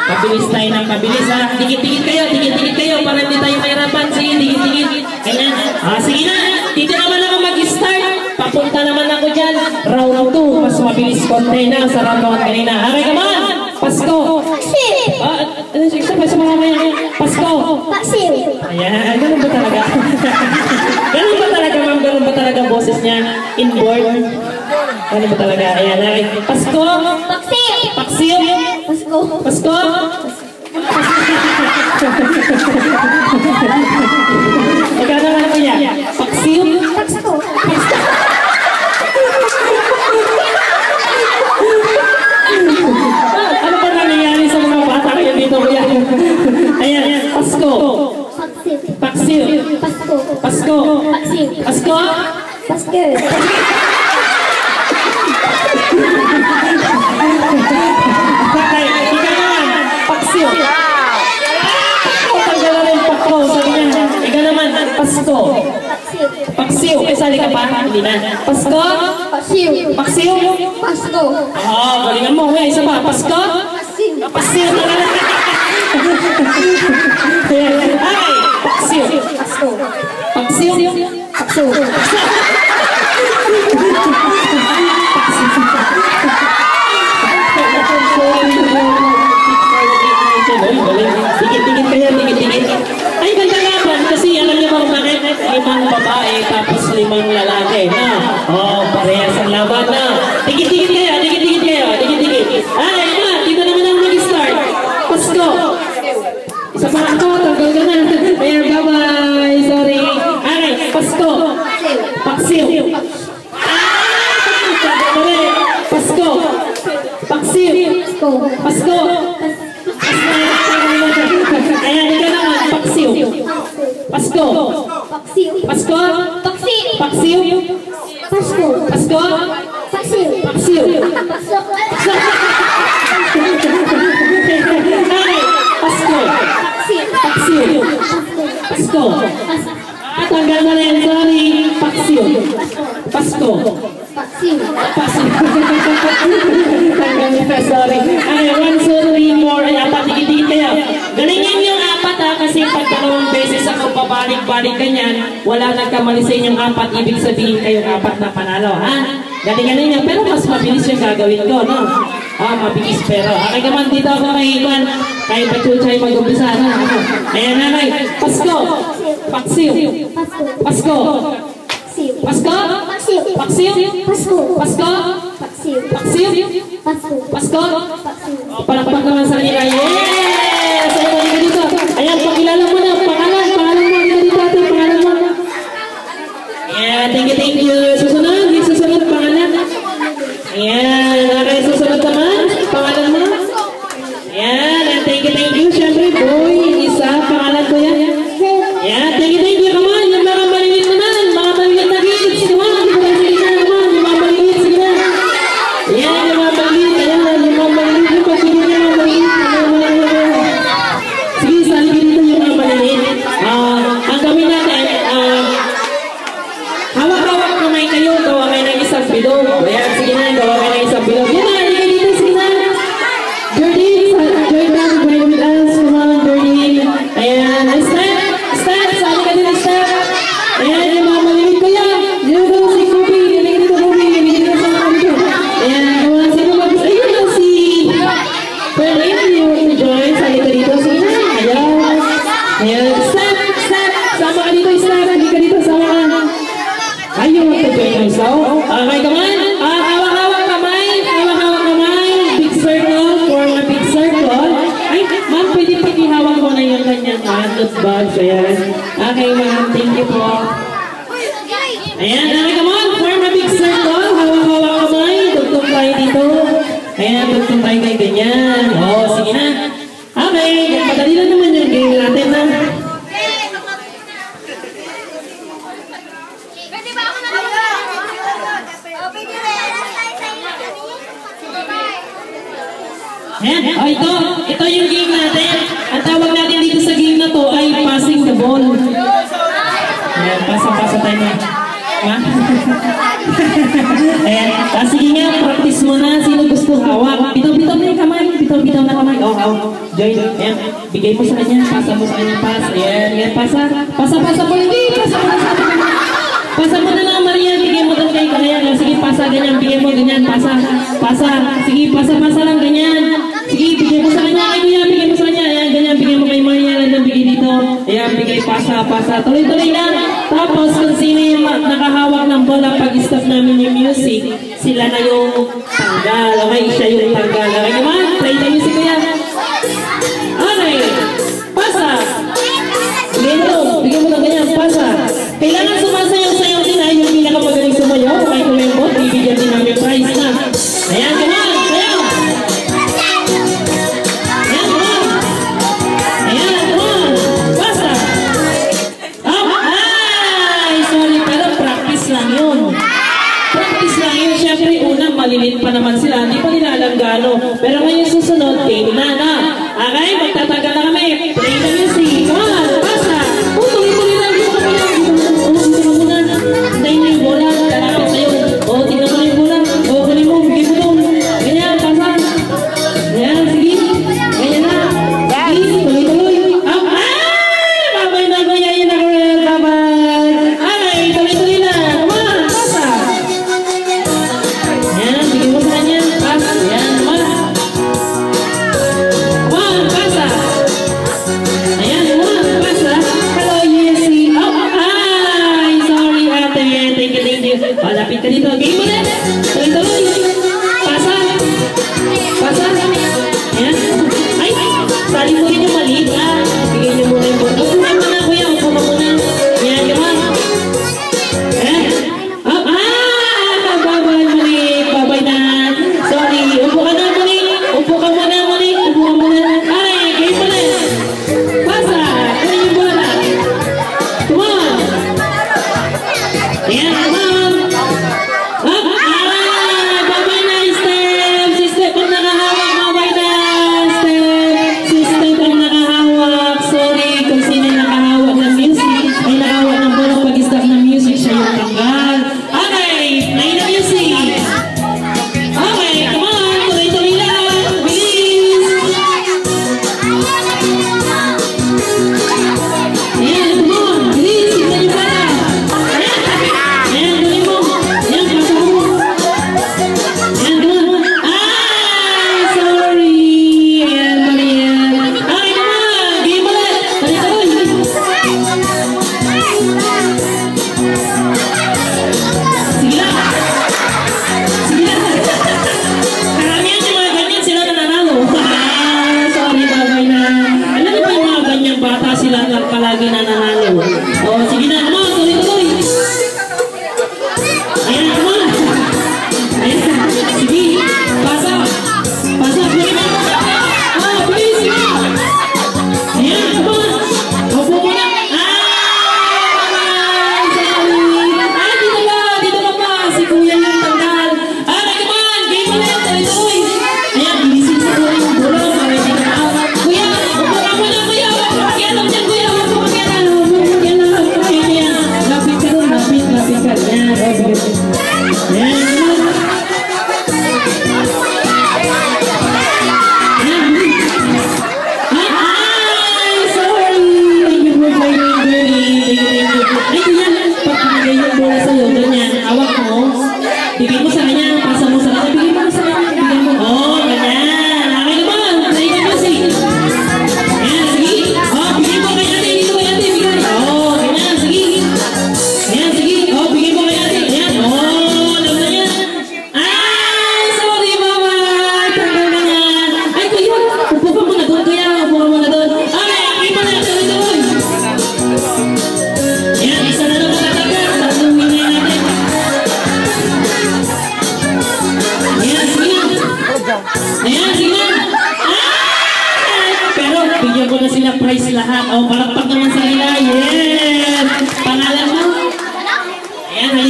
[SPEAKER 1] Pabilis tayo ng pabilis, ha? Dikit-dikit kayo para hindi tayo mahirapan. Sige, dikit-dikit. Ganyan. Sige na. Dito naman ako mag-start. Papunta naman ako dyan. Round 2. Mas mabilis konti na sa round 1 kanina. Okay, come on! Pasko.
[SPEAKER 2] Paksiw.
[SPEAKER 1] Ano siya? Sa mga maya. Pasko.
[SPEAKER 2] Paksiw.
[SPEAKER 1] Ayan, ganun ba talaga? Ganun ba talaga, ma'am? Ganun ba talaga ang boses niya? Inboard? Ganun ba talaga? Ayan, okay. Pasko!
[SPEAKER 2] Paksiw.
[SPEAKER 1] Paksiw!
[SPEAKER 2] Pasko.
[SPEAKER 1] Pasko! Ikaw naman ako niya. Paksiw!
[SPEAKER 2] Pasko.
[SPEAKER 1] Ano ba nangyayari sa mga bata kayo dito, kuya? Ayan, Pasko!
[SPEAKER 2] Paksiw.
[SPEAKER 1] Paksiw!
[SPEAKER 2] Pasko.
[SPEAKER 1] Pasko!
[SPEAKER 2] Paksiw.
[SPEAKER 1] Pasko!
[SPEAKER 2] Pasko.
[SPEAKER 1] Okay, ikaw naman, Paksiw. Tanggal na rin Pakko, sabi niya. Ikaw naman, Pasko.
[SPEAKER 2] Paksiw.
[SPEAKER 1] Paksiw, sali ka pa? Hindi na. Pasko?
[SPEAKER 2] Paksiw.
[SPEAKER 1] Paksiw?
[SPEAKER 2] Pasko.
[SPEAKER 1] Galingan mo. Isa pa, Pasko?
[SPEAKER 2] Paksiw.
[SPEAKER 1] Paksiw na lang. Ay, Paksiw.
[SPEAKER 2] Pasko.
[SPEAKER 1] Paksiw.
[SPEAKER 2] Pasko.
[SPEAKER 1] Dikit-dikit kayo, dikit-dikit. Ay, ganda laban kasi alam niyo ba bakit? 5 babae tapos 5 lalaki. Na? Parehas ang laban na. Dikit-dikit kayo, dikit-dikit kayo, dikit-dikit. Ay, dito naman ang mag-start. Pasko. Isa pa ako, tanggal ka na. Ayan, bye-bye. Sorry. Okay, Pasko. Paksiw. Pasko. Paksiw. Pasko. Ayan, ikaw naman. Paksiw. Pasko.
[SPEAKER 2] Paksiw.
[SPEAKER 1] Pasko.
[SPEAKER 2] Paksiw.
[SPEAKER 1] Paksiw.
[SPEAKER 2] Pasko.
[SPEAKER 1] Pasko.
[SPEAKER 2] Paksiw.
[SPEAKER 1] Paksiw.
[SPEAKER 2] Pasko.
[SPEAKER 1] Ay, Pasko. Paksiw. Pasko. Tanggal na rin. Sorry. Paksiw. Pasko.
[SPEAKER 2] Paksiw.
[SPEAKER 1] Paksiw. Tanggal na. Sorry. Ay, 1, 2, 3, 4. Ay, apat. Dikit-dikit kayo. Galingin yung apat, ha. Kasi pag 2 beses ako pabalik-balik ganyan, wala nagkamali sa inyong apat. Ibig sabihin kayong apat na panalo, ha? Galingan ninyo. Pero mas mabilis yung gagawin ko, no? Mabilis pero. Okay naman dito ako mahiwan. Kahit pachuchay mag-umpisa na. Ayan na, Pasko. Paksiw. Pasko. Pasko.
[SPEAKER 2] Paksiw.
[SPEAKER 1] Paksiw.
[SPEAKER 2] Pasko.
[SPEAKER 1] Pasko.
[SPEAKER 2] Paksiw.
[SPEAKER 1] Paksiw.
[SPEAKER 2] Pasko.
[SPEAKER 1] Pasko.
[SPEAKER 2] Paksiw.
[SPEAKER 1] Palakpak naman sa kanila. Yes! Ayan, dito. Ayan, pakilala mo na. Pangalan mo. Dito, pangalan mo. Yeah, thank you. Susunod, pangalan. Ayan, okay, susunod naman. Pangalan mo. Ayan, thank you. Siyempre, boy, isa, pangalan ko yan. Ayan, thank you. Come on, yung mga maliit naman. Mga maliit na kids. Come on, sige na naman. Yung mga maliit, sige na. Ayan, yung mga maliit. Ayan, yung mga maliit. Yung pagsigil niya, mga maliit. Sige, saligin dito yung mga maliit. Ang gawin natin, Ayun, tubig ng isaw. Okay, come on. Hawak-hawak kamay. Hawak-hawak kamay. Big circle. Form a big circle. Ay, ma'am, pwede pakihawak mo na yung kanyang handles bags. Ayan. Okay, ma'am. Thank you po. Ayan, okay, come on. Form a big circle. Hawak-hawak kamay. Tugtog tayo dito. Ayan, tugtog tayo kay ganyan. Oo, sige na. Okay, padali lang naman yung game natin na.
[SPEAKER 2] Pwede ba ako na lang? Pwede ba?
[SPEAKER 1] Ayan, ito yung game natin. Ang tawag natin dito sa game na to ay passing the ball. Ayan, pasa-pasa tayo na. Ha? Ayan, sige nga, practice mo na. Sino gusto hawak? Bitaw-bitaw na yung kamay. Bitaw-bitaw na kamay. Join. Ayan, bigay mo sa kanya. Pasa mo sa kanya. Ayan, pasa. Pasa mo. Hindi, pasa mo na sa kanya. Pasa mo na lang, Maria. Bigay mo doon kay Kaya. Sige, pasa, ganyan. Bigay mo, ganyan. Pasa. Sige, pasa lang, ganyan. Sige, bigay mo sa kanya. Ay, kuya, bigay mo sa kanya. Ayan, ganyan. Bigay mo kay Maria. Ayan, bigay dito. Ayan, bigay, pasa. Tuloy-tuloy na. Tapos, kung sino yung nakahawak ng bola pag stop namin yung music, sila na yung tanggal. Okay, siya yung tanggal. Okay naman? Play the music kuya. Okay. Pasa. Bigyan mo ng ganyan. Pasa. Kailangan sumasayaw-sayaw din ay yung pinakamagaling sumayaw. Okay, kumembot. Bibigyan din namin prize na. Ayan, ganyan. Sayaw. Ayan, ganyan. Ayan, ganyan. Pasa. Ay, sorry. Pero practice lang yun. Practice lang yun. Siyempre, unang malilit pa naman sila. Hindi pa nila alam gaano. Pero ngayon susunod, game na. Okay, magtatagal na kami. Play the music. Come on, pasa. Tuloy-tuloy lang. Dito ka muna. Hintayin mo yung bola. Lalapit sa'yo. Tingnan mo yung bola. Kunin mo. Bigay mo doon. Ganyan, pasa. Ganyan, sige. Ganyan na. Sige, tuloy-tuloy. Ay! Babay na ko yan. Babay. Okay, tuloy-tuloy na. Come on, pasa. Yan, bigay mo sa kanya. Pasa. Yan, come on. Come on, pasa.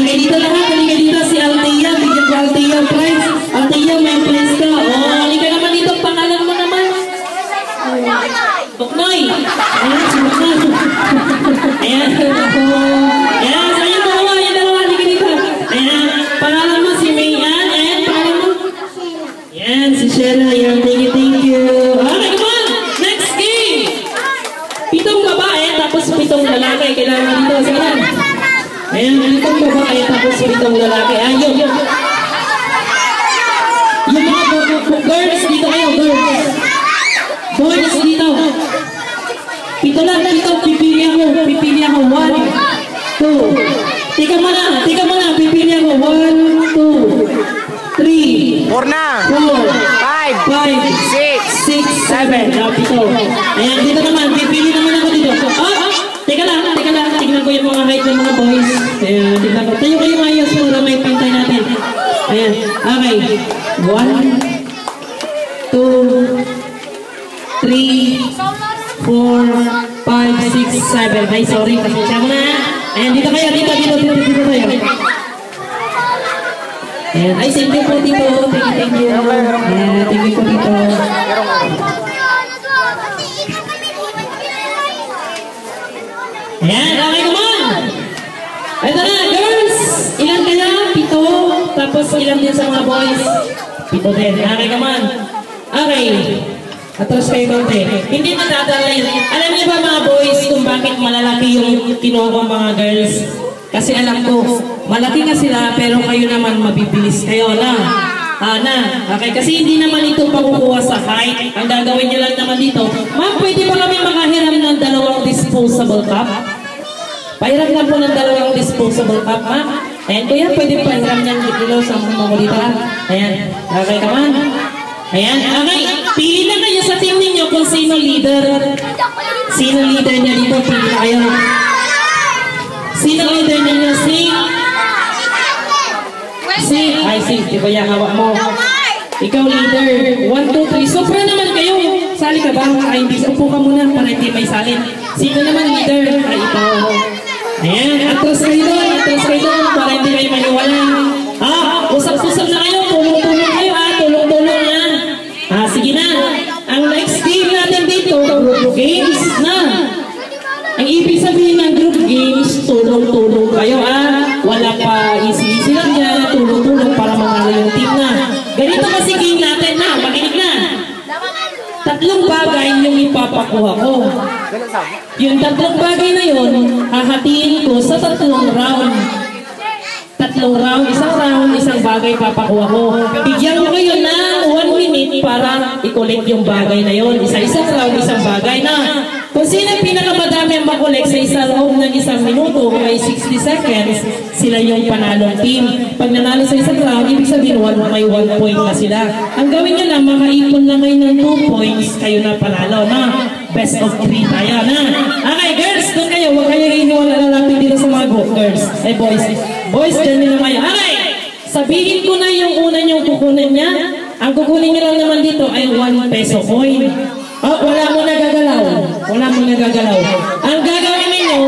[SPEAKER 1] halika dito lahat, halika dito si Althea, bigyan ko Althea prize. Althea, may prize ka. Halika naman dito, pangalan mo naman. Tuknoy. Ayan, si Tuknoy. Ayan, ako. Ayan, so yung dalawa, halika dito. Ayan, pangalan mo si Mayan. Ayan, pangalan mo. Ayan, si Sheila. Ayan, thank you. Okay, come on. Next game. 7 babae, tapos 7 lalaki. Kailangan dito. Sige na. Ayan, 7 babae, tapos 7 lalaki. Ayun. Yung mga girls, dito kayo, girls. Boys, dito. 7 lang, dito. Pipili ako. 1, 2. Tika mo na. Pipili ako. 1, 2, 3.
[SPEAKER 3] 4 na.
[SPEAKER 1] 4, 5, 6, 7. Pito. Ayan, dito naman. Pipili naman ako dito. Teka lang. Tignan ko yung mga height ng mga boys. Ayan, tignan ko. Tayo kayo ayos para may pintay natin. Ayan, okay. 1, 2, 3, 4, 5, 6, 7. Ay, sorry. Pasensya mo na. Ayan, dito kayo. Dito tayo. Ayan. Ay, thank you po dito. Thank you. Ayan, thank you po dito. Ayan, okay, come on! Ito na, girls! Ilan kaya? 7. Tapos ilan din sa mga boys? 7 din. Okay, come on. Okay. Atras kayo konti. Hindi nadadala yun. Alam niyo ba mga boys kung bakit malalaki yung kinuha ko mga girls? Kasi alam ko, malaki na sila pero kayo naman mabibilis kayo na. Okay, kasi hindi naman ito pakukuha sa height. Ang gagawin nyo lang naman dito, ma'am, pwede ba kami makahiram ng 2 disposable cup? Pahiram lang po ng 2 disposable cup, ma'am. Ayan, kuya, pwede pa hiram niyan dito sa mga dito. Ayan, okay ka man? Ayan, okay. Pili na kayo sa team ninyo kung sino leader. Sino leader niya dito? Pili na kayo. Sino leader niya? Si, di ba yung hawak mo? Ikaw leader. 1, 2, 3. Sobra naman kayo. Sali ka ba? Ay, hindi. Upo ka muna para hindi may salin. Sino naman leader? Ay, ikaw. Ayan, atras kayo doon para hindi kayo maniwala. Usap-usap na kayo. Tulong-tulong kayo. Tulong-tulong yan. Sige na. Ang next game natin dito, group games na. Ang ibig sabihin ng group games, tulong-tulong kayo. Wala pa easy-easy lang dyan. Tulong-tulong para manalo yung team na. Ganito kasi game natin na. Makinig na. 3 bagay yung ipapakuha ko. Yung 3 bagay na yun, hahatiin ko sa 3 round. 3 round, isang bagay papakuha ko. Bigyan ko kayo ng 1 minute para i-collect yung bagay na yun. Isang round, isang bagay na. Kung sino pinakamadami ang makolek sa isang loob ng 1 minuto, may 60 seconds, sila yung panalong team. Pag nanalo sa isang round, ibig sabihin may 1 point na sila. Ang gawin nyo lang, makaipon lang kayo ng 2 points, kayo na panalo na. Best of 3 tayo na. Okay, girls, doon kayo. Huwag kayo iniwala lalapit dito sa mga girls. Ay, boys. Boys, dyan nila kayo. Okay, sabihin ko na yung una niyong kukunin niya. Ang kukunin niyo lang naman dito ay 1 peso coin. Wala mo nagagalaw. Ang gagawin ninyo,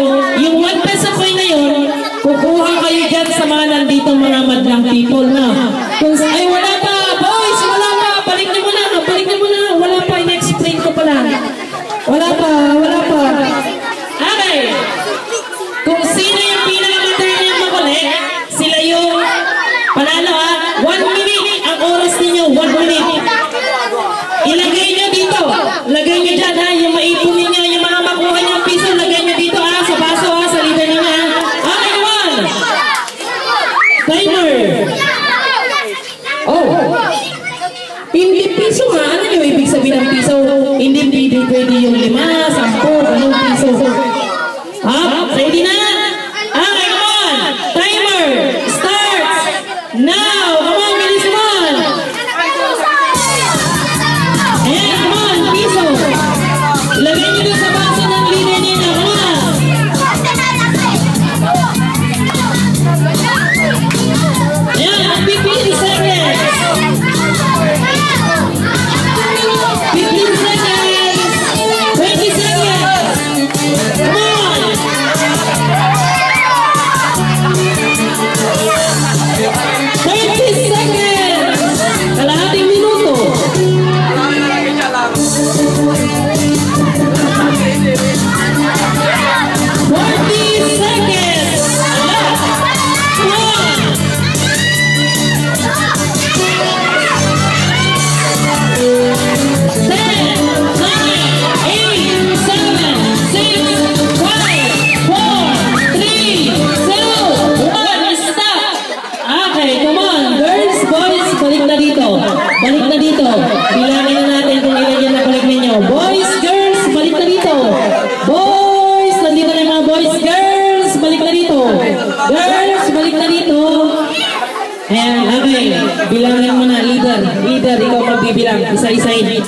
[SPEAKER 1] yung 1 peso coin na yun, kukuha kayo dyan sa mga nandito mga madlang people na. Kung ay wala pa, boys, wala pa. Balik niyo muna. Wala pa, in-explain ko pa lang. Wala pa. Okay. Kung sino yung pinakamatay niyang makulit, sila yung panalo 1 minute. Ang oras ninyo, 1 minute. Ilagay nyo dito. Lagay nyo dyan yung maipon ninyo, yung mga makuha nyo ang piso, lagay nyo dito sa baso sa leader nyo Okay, 1. Timer. Girls, balik na dito. Ayan, okay. Bilangin mo na, leader. Leader, ikaw magbibilang. Isa-isahin.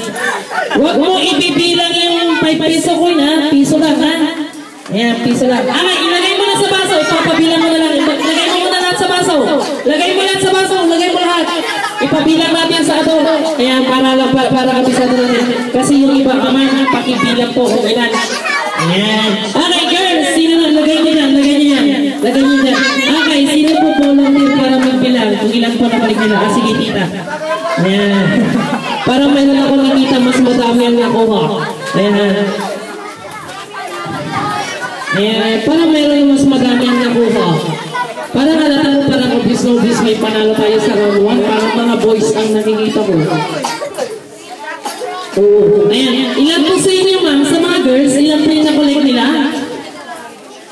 [SPEAKER 1] Huwag mo ibibilang yung 5 piso coin, ha? Piso lang, ha? Ayan, piso lang. Okay, ilagay mo na sa baso. Ipapabilang mo na lang. Lagay mo na lahat sa baso. Lagay mo lahat sa baso. Lagay mo lahat. Ipabilang natin sa ato. Ayan, para kabisado natin. Kasi yung iba naman, pakibilang po kung ilan. Ayan. Okay, girls, sino na? Lagay niyo yan. Lagay niyo yan. Lagay niyo yan. Okay, sino po volunteer para magbilang? Kung ilan po nabalik nila. Ah, sige, tita. Ayan. Para mayroon ako nakita, mas madami ang nakuha. Ayan. Ayan. Para mayroon mas madami ang nakuha. Para halata mo, parang obvious may panalo tayo sa round 1. Parang mga boys ang nakikita ko. Oh, ayan. Ilan po sa inyo, ma'am? Sa mga girls, ilan po yung nakolek nila?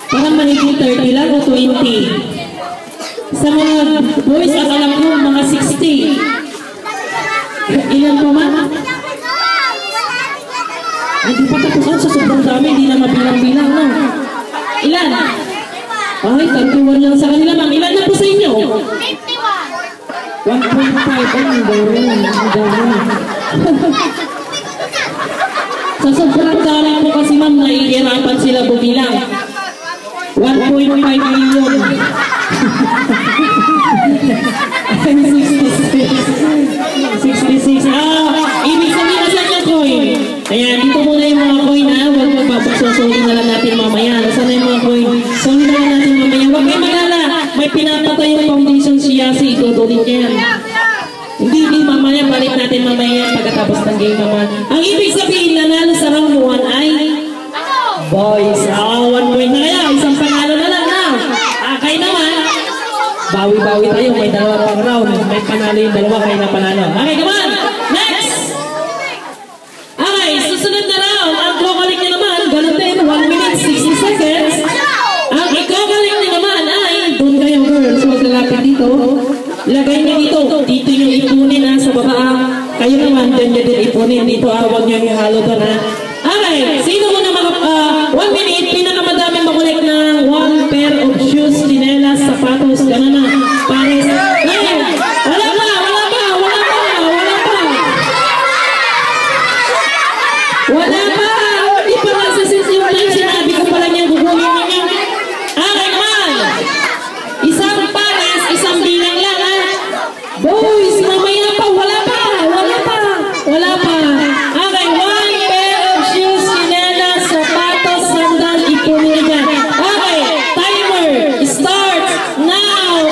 [SPEAKER 1] Parang mahigit 30 lang o 20. Sa mga boys, akala ko mga 60. Ilan po, ma'am? Hindi pa tapusan sa sobrang dami, hindi na mabilang-bilang, no? Ilan? Ay, 31 lang sa kanila, ma'am. Ilan na po sa inyo? 51. 1.5. Ang dami. Ang dami. Sa sobrang dami po kasi, ma'am, nahihirapan sila bumilang. 1.5 million. 66. Ibig sabihin na sa inyo, coin. Ayan, dito muna yung mga coin, ha? Huwag magpapasosoli na lang natin mamaya. Nasaan na yung mga coin? Soli na lang natin mamaya. Huwag kayo mag-ala. May pinapatay yung foundation siya. Itutulit yan. Hindi, mamaya. Balik natin mamaya pagkatapos ng game naman. Ang ibig sabihin, nanalo sa round 1 ay boys. 1 point na kaya. Isang panalo na lang, ha? Okay naman. Bawi-bawi tayo. May dalawa pang round. May panalo yung dalawa. Kaya na panalo. Okay, come on. Next. Okay, susunod na round. Ang kokalik niya naman, ganun din. 1 minute, 60 seconds. Ang ikokalik niya naman ay, doon kayo girls. Huwag lalapit dito. Lagay niyo dito. Dito yung ipunin, ha, sa baba. Kayo naman, dyan nyo din ipunin. Dito, huwag nyo yung halo doon, ha. Okay, sino mo na 1 minute, pinakamadaming makulik ng 1 pair of shoes, tinelas, sapatos, gano'n na. Pares. Ngayon, wala pa. Wala pa. Di pa nga sa sensitive time, sinabi ko pala niyang gugunin niya. Okay, man. Isang pares, isang bilang lang, ha. Boys, mamaya pa. Wala pa. Okay, 1 pair of shoes, tinelas, sapatos, sandal, ipunin niya. Okay, timer starts now.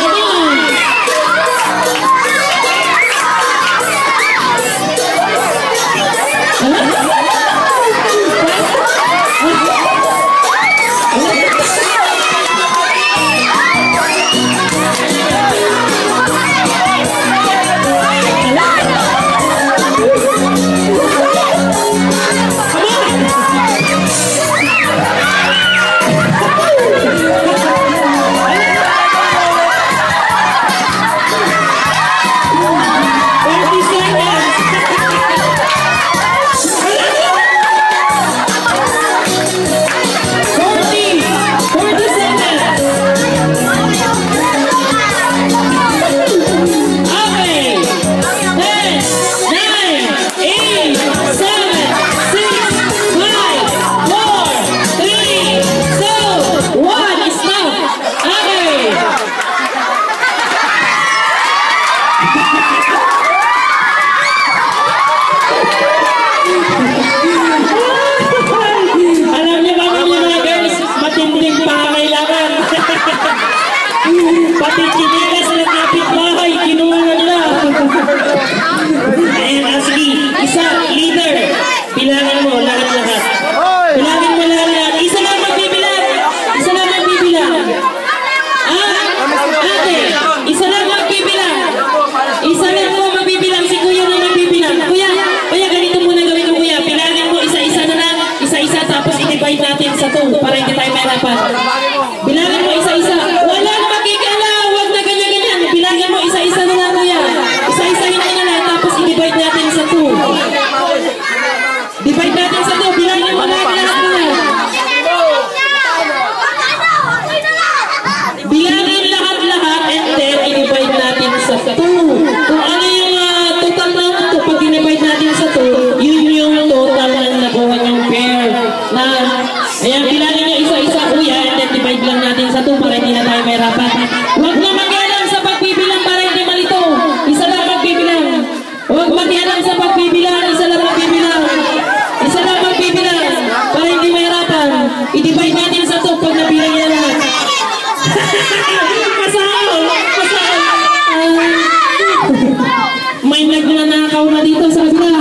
[SPEAKER 1] mahirapan. Huwag na mag-alam sa pagbibilang para hindi malito. Isa lang magbibilang. Huwag mag-alam sa pagbibilang. Isa lang magbibilang. Isa lang magbibilang. Para hindi mahirapan. I-divide natin sa 2 pag nabilang niya lahat. Masao! Masao! May nagnanakaw na dito sa kabila.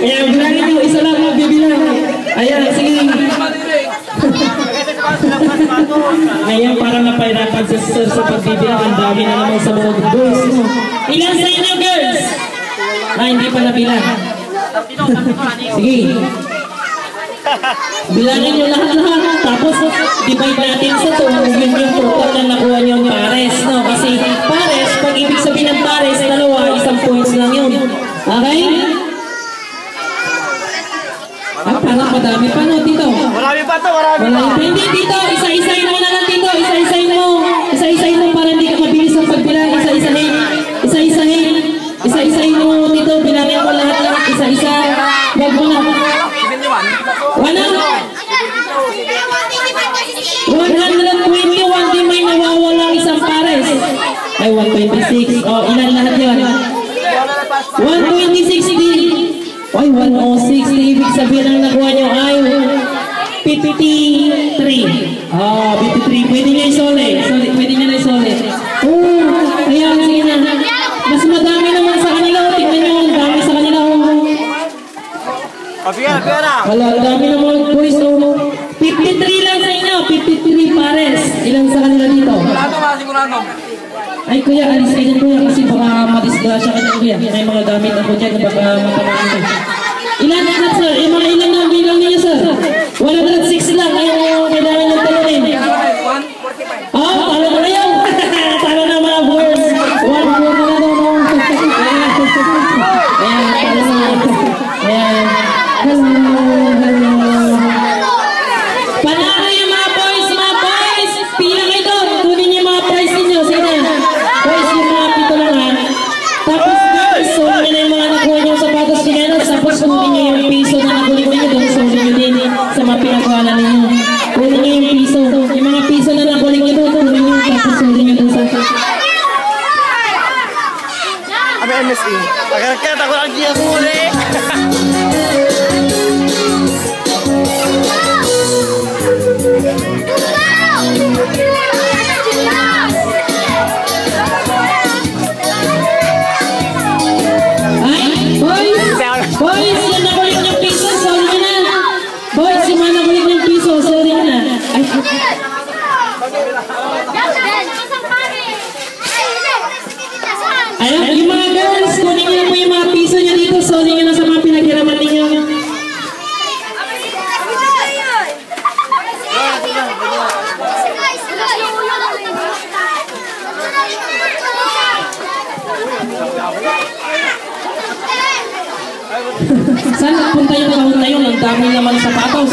[SPEAKER 1] Ayan, bilangin nyo, isa lang magbibilang. Ayan, sige. Ayan, parang napahirapan si sir sa pagbibilang. Ang dami na naman sa mga boys. Ilan sa inyo, girls? Hindi pa nabilang. Sige. Bilangin nyo lahat-lahat. Tapos, divide natin sa 2. Yun yung total na nakuha nyo yung pares. No? Kasi pares, pag ibig sabihin ng pares, dalawa, 1 points lang yun. Okay? Parang madami pa, no, Tito?
[SPEAKER 3] Marami pa to, marami pa.
[SPEAKER 1] Hindi, Tito. Isa-isahin mo na lang, Tito. Isa-isahin mo. Isa-isahin mo para hindi ka mabilis ang pagbilang. Isa-isahin. Isa-isahin. Isa-isahin mo, Tito. Bilangin mo lahat-lahat. Isa-isa. Wag mo na. 121, di may nawawala isang pares. Ay, 126. O, ilan lahat yun? 126 di. Ay, 106. Ibig sabihin ang nakuha nyo ay 53. Oh, 53. Pwede nyo isole. Pwede nyo na isole. Ayan, sige na. Mas madami naman sa kanila. Tingnan nyo, ang dami sa kanila. Wala, ang dami naman, boys. 53 lang sa inyo. 53 pares. Ilan sa kanila dito? Ay, kuya, alis kayo kuya kasi baka madisgrasya ka na kuya. May mga gamit ako dyan na baka matamaan. Ilan na sir? Mga ilan na ang bilang niyo, sir? 106 lang. Ayaw kailangan yung talunin. Oh, talo na yun. Talo na mga boys. 1-4 na daw. Ayan, talo na. Ayan. Hello. Panalo yung mga boys. Pila kayo doon. Kunin niyo mga prize ninyo. Sige na. Boys, yung mga pito lang ha. Tapos guys, sunin niyo na yung mga nakuha niyo sa patos chinelas. Tapos kunin niyo yung piso na nakuha niyo doon. Sunin niyo din sa mga pinagawa ninyo. Kunin niyo yung piso. Yung mga piso na nakuha niyo doon. Kunin niyo. Tapos sunin niyo doon sa
[SPEAKER 3] Abi MSE. Agak-agak ako lagi ang muli.
[SPEAKER 1] Boys, yung nakulit niyong piso, sorry na. Boys, yung mga nakulit niyong piso, sorry na. Ay. Ayan, yung mga girls, kunin niyo na po yung mga piso niyo dito, sorry niyo na sa mga pinaghiraman ninyo. Saan nagpunta yung kahon na yun? Ang dami naman sapatos.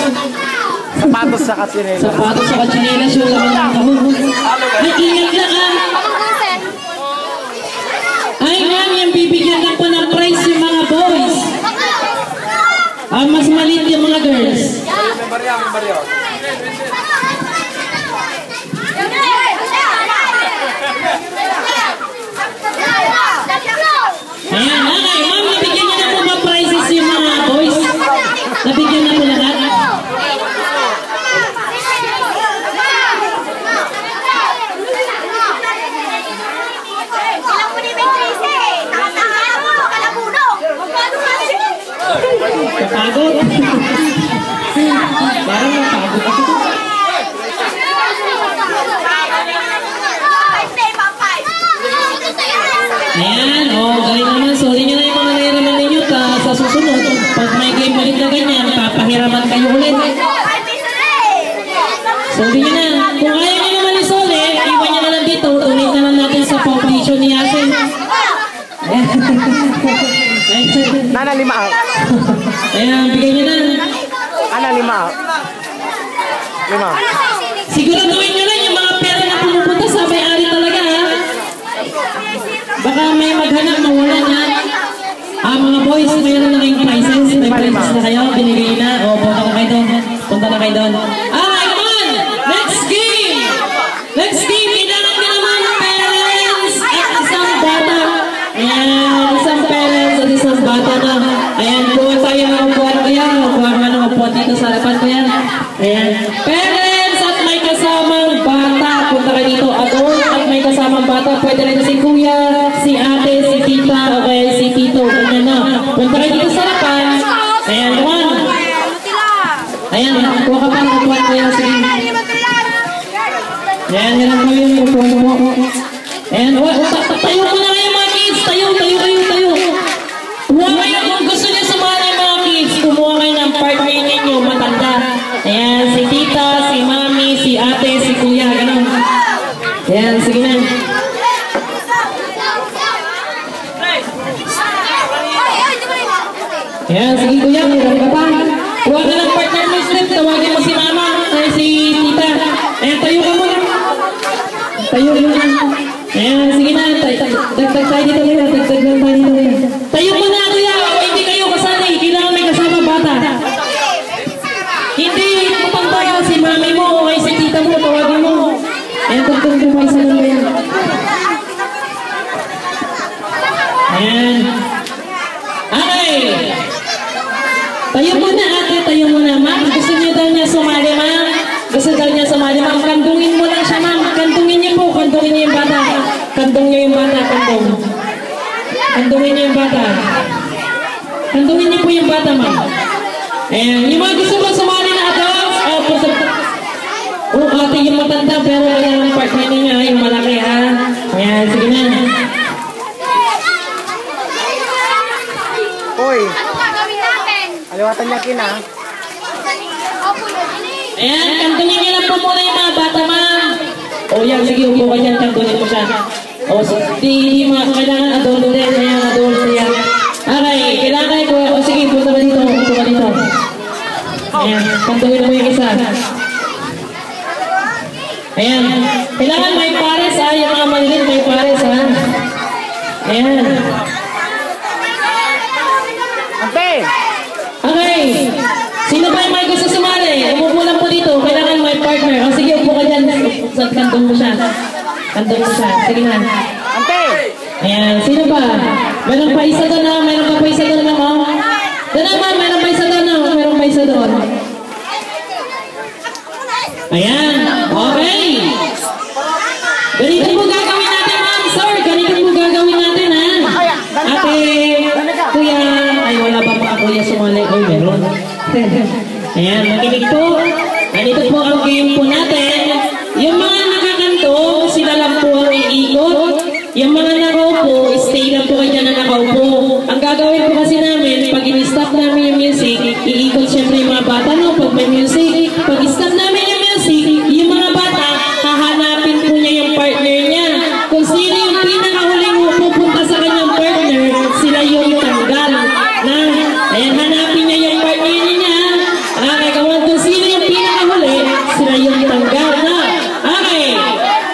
[SPEAKER 3] Sapatos sa katsinelas.
[SPEAKER 1] Sapatos sa katsinelas yung laman ng kahon. Ay, ingat na ka. Ay, ma'am, yung bibigyan na po ng prize yung mga boys. Mas maliit yung mga girls. Ayan, okay. Ma'am, nabigyan niyo na po mga prizes yung mga boys. Nabigyan na po lahat. Kapagod. Parang napagod ako. Ayan, galing naman. Sorry nyo na yung mga nahiraman ninyo sa susunod. Pag may game ulit na ganyan, papahiraman kayo ulit. Sorry nyo na. Kung ayaw nyo naman isole, iwan nyo na lang dito. Ulit na lang natin sa foundation ni Yasin.
[SPEAKER 3] Nana 5 out.
[SPEAKER 1] Ayan, bigay nyo na.
[SPEAKER 3] Ana 5 out. 5.
[SPEAKER 1] Siguraduhin nyo lang yung mga pera na pumupunta sa may-ari talaga, ha? Baka may maghanap, mawala na. Mga boys, mayroon na kayong prizes. princess na kayo, binigay na. O, punta na kayo doon. Punta na kayo doon. Okay, come on! Next game! Next game, kailangan ka naman parents at isang bata. Ayan, isang parents at isang bata na. Ayan, kuha tayo ng upuan ko yan. Kuha ka ng upuan dito sa harapan ko yan. Ayan, parents at may kasamang bata. Punta ka dito, adult at may kasamang bata. Pwede rin si kuya, si ate, si tita, okay, si tito. Ganyan na. Punta ka dito sa harapan. Ayan, come on. Ayan, kuha ka pa ng upuan ko yan. Sige. Ayan, yan ang kayo yung upuan mo. Ayan, tayo ko na kayo mga kids. Tayo. Kumuha kayo kung gusto niyo sumali mga kids. Kumuha kayo ng partner ninyo, matanda. Ayan, si tita, si mami, si ate, si kuya, gano'n. Ayan, sige na. Ayan, sige kuya, meron ka pa. Kuha ka ng partner mo, Steph. Tawagin mo si mama, ay si tita. Ayan, tayo ka muna. Tayo muna. Ayan, sige na. Dagdag tayo dito kuya. Dagdag lang tayo dito kuya. Tayo muna kuya. Hindi kayo kasali. Kailangan may kasama bata. Hindi, matanda si mami mo o ay si tita mo. Tawagin mo. Ayan, tagdag mo isa lang kuya. Ayan. Okay. Tayo muna ate, tayo muna ma'am. Gusto niyo daw niya sumali ma'am? Gusto daw niya sumali ma'am. Kandungin mo lang siya ma'am. Kandungin niyo po. Kandungin niyo yung bata. Kandung niyo yung bata. Kandung. Kandungin niyo yung bata. Kandungin niyo po yung bata ma'am. Ayan. Yung mga gusto mo sumali na adults. Ate yung matanda pero wala yung partner niya. Yung malaki ha. Ayan. Sige na.
[SPEAKER 3] Hoy,
[SPEAKER 2] Ano gagawin natin?
[SPEAKER 3] aliwatan niya kina.
[SPEAKER 1] Ayan, kantungin niyo lang po muna yung mga bata, ma'am. O yan, sige, upo ka dyan, kantungin mo siya. O, di mga kailangan adult din, ayan, adult yan. Okay, kailangan ko, o sige, punta ka dito, punta ka dito. Ayan, kantungin mo yung isa. Ayan, kailangan may pares ha, yung mga maliit may pares ha. Ayan.
[SPEAKER 3] Ante!
[SPEAKER 1] Okay. Sino ba yung may gusto sumali? Umupo lang po dito. Kailangan may partner. O sige, upo ka dyan. Sa kantong mo siya. Kantong mo siya. Sige na.
[SPEAKER 3] Ante!
[SPEAKER 1] Ayan. Sino ba? Meron pa isa doon na. Meron pa isa doon na. Doon naman. Meron pa isa doon na. Meron pa isa doon. Ayan. Okay. Ganito po gagawin natin, ma'am. Sir, ganito po gagawin natin, ha? Ate, kuya. Ay, wala ba pa kuya sumali? Ay, meron. Ayan, makinig po. Ganito po ang game po natin. Yung mga nakakanto, sila lang po ang iikot. Yung mga nakaupo, stay lang po kayo na nakaupo. Ang gagawin po kasi namin, pag in-stop namin yung music, iikot syempre yung mga bata, no? Pag may music, pag i-stop namin yung music, yung mga bata, hahanapin po niya yung partner niya. Kung sino yung pinakahuling pupunta sa kanyang partner, sila yung tanggal. Ayan, hanapin niya yung partner niya. Okay, kung sino yung pinakahuli, sila yung tanggal na. Okay,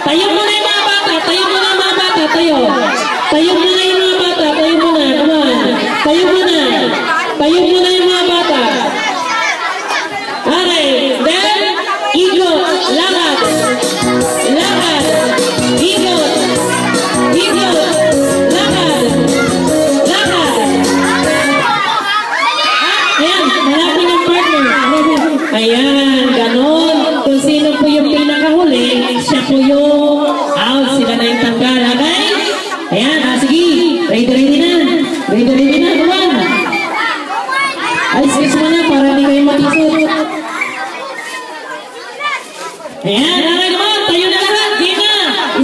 [SPEAKER 1] tayo muna yung mga bata, tayo muna yung mga bata, tayo. Tayo muna yung mga bata, tayo muna, come on. Tayo muna yung mga bata. Okay, then, ikot, lakad, ikot, lakad. Ayan, hanapin ang partner. Ayan, ganon. Kung sino po yung pinakahuli, siya po yung out. Sila na yung tanggal, okay? Ayan, sige. Ready na. Come on. Ay, excuse mo na para hindi kayo matisot. Ayan, okay naman. Tayo na lahat. Game na.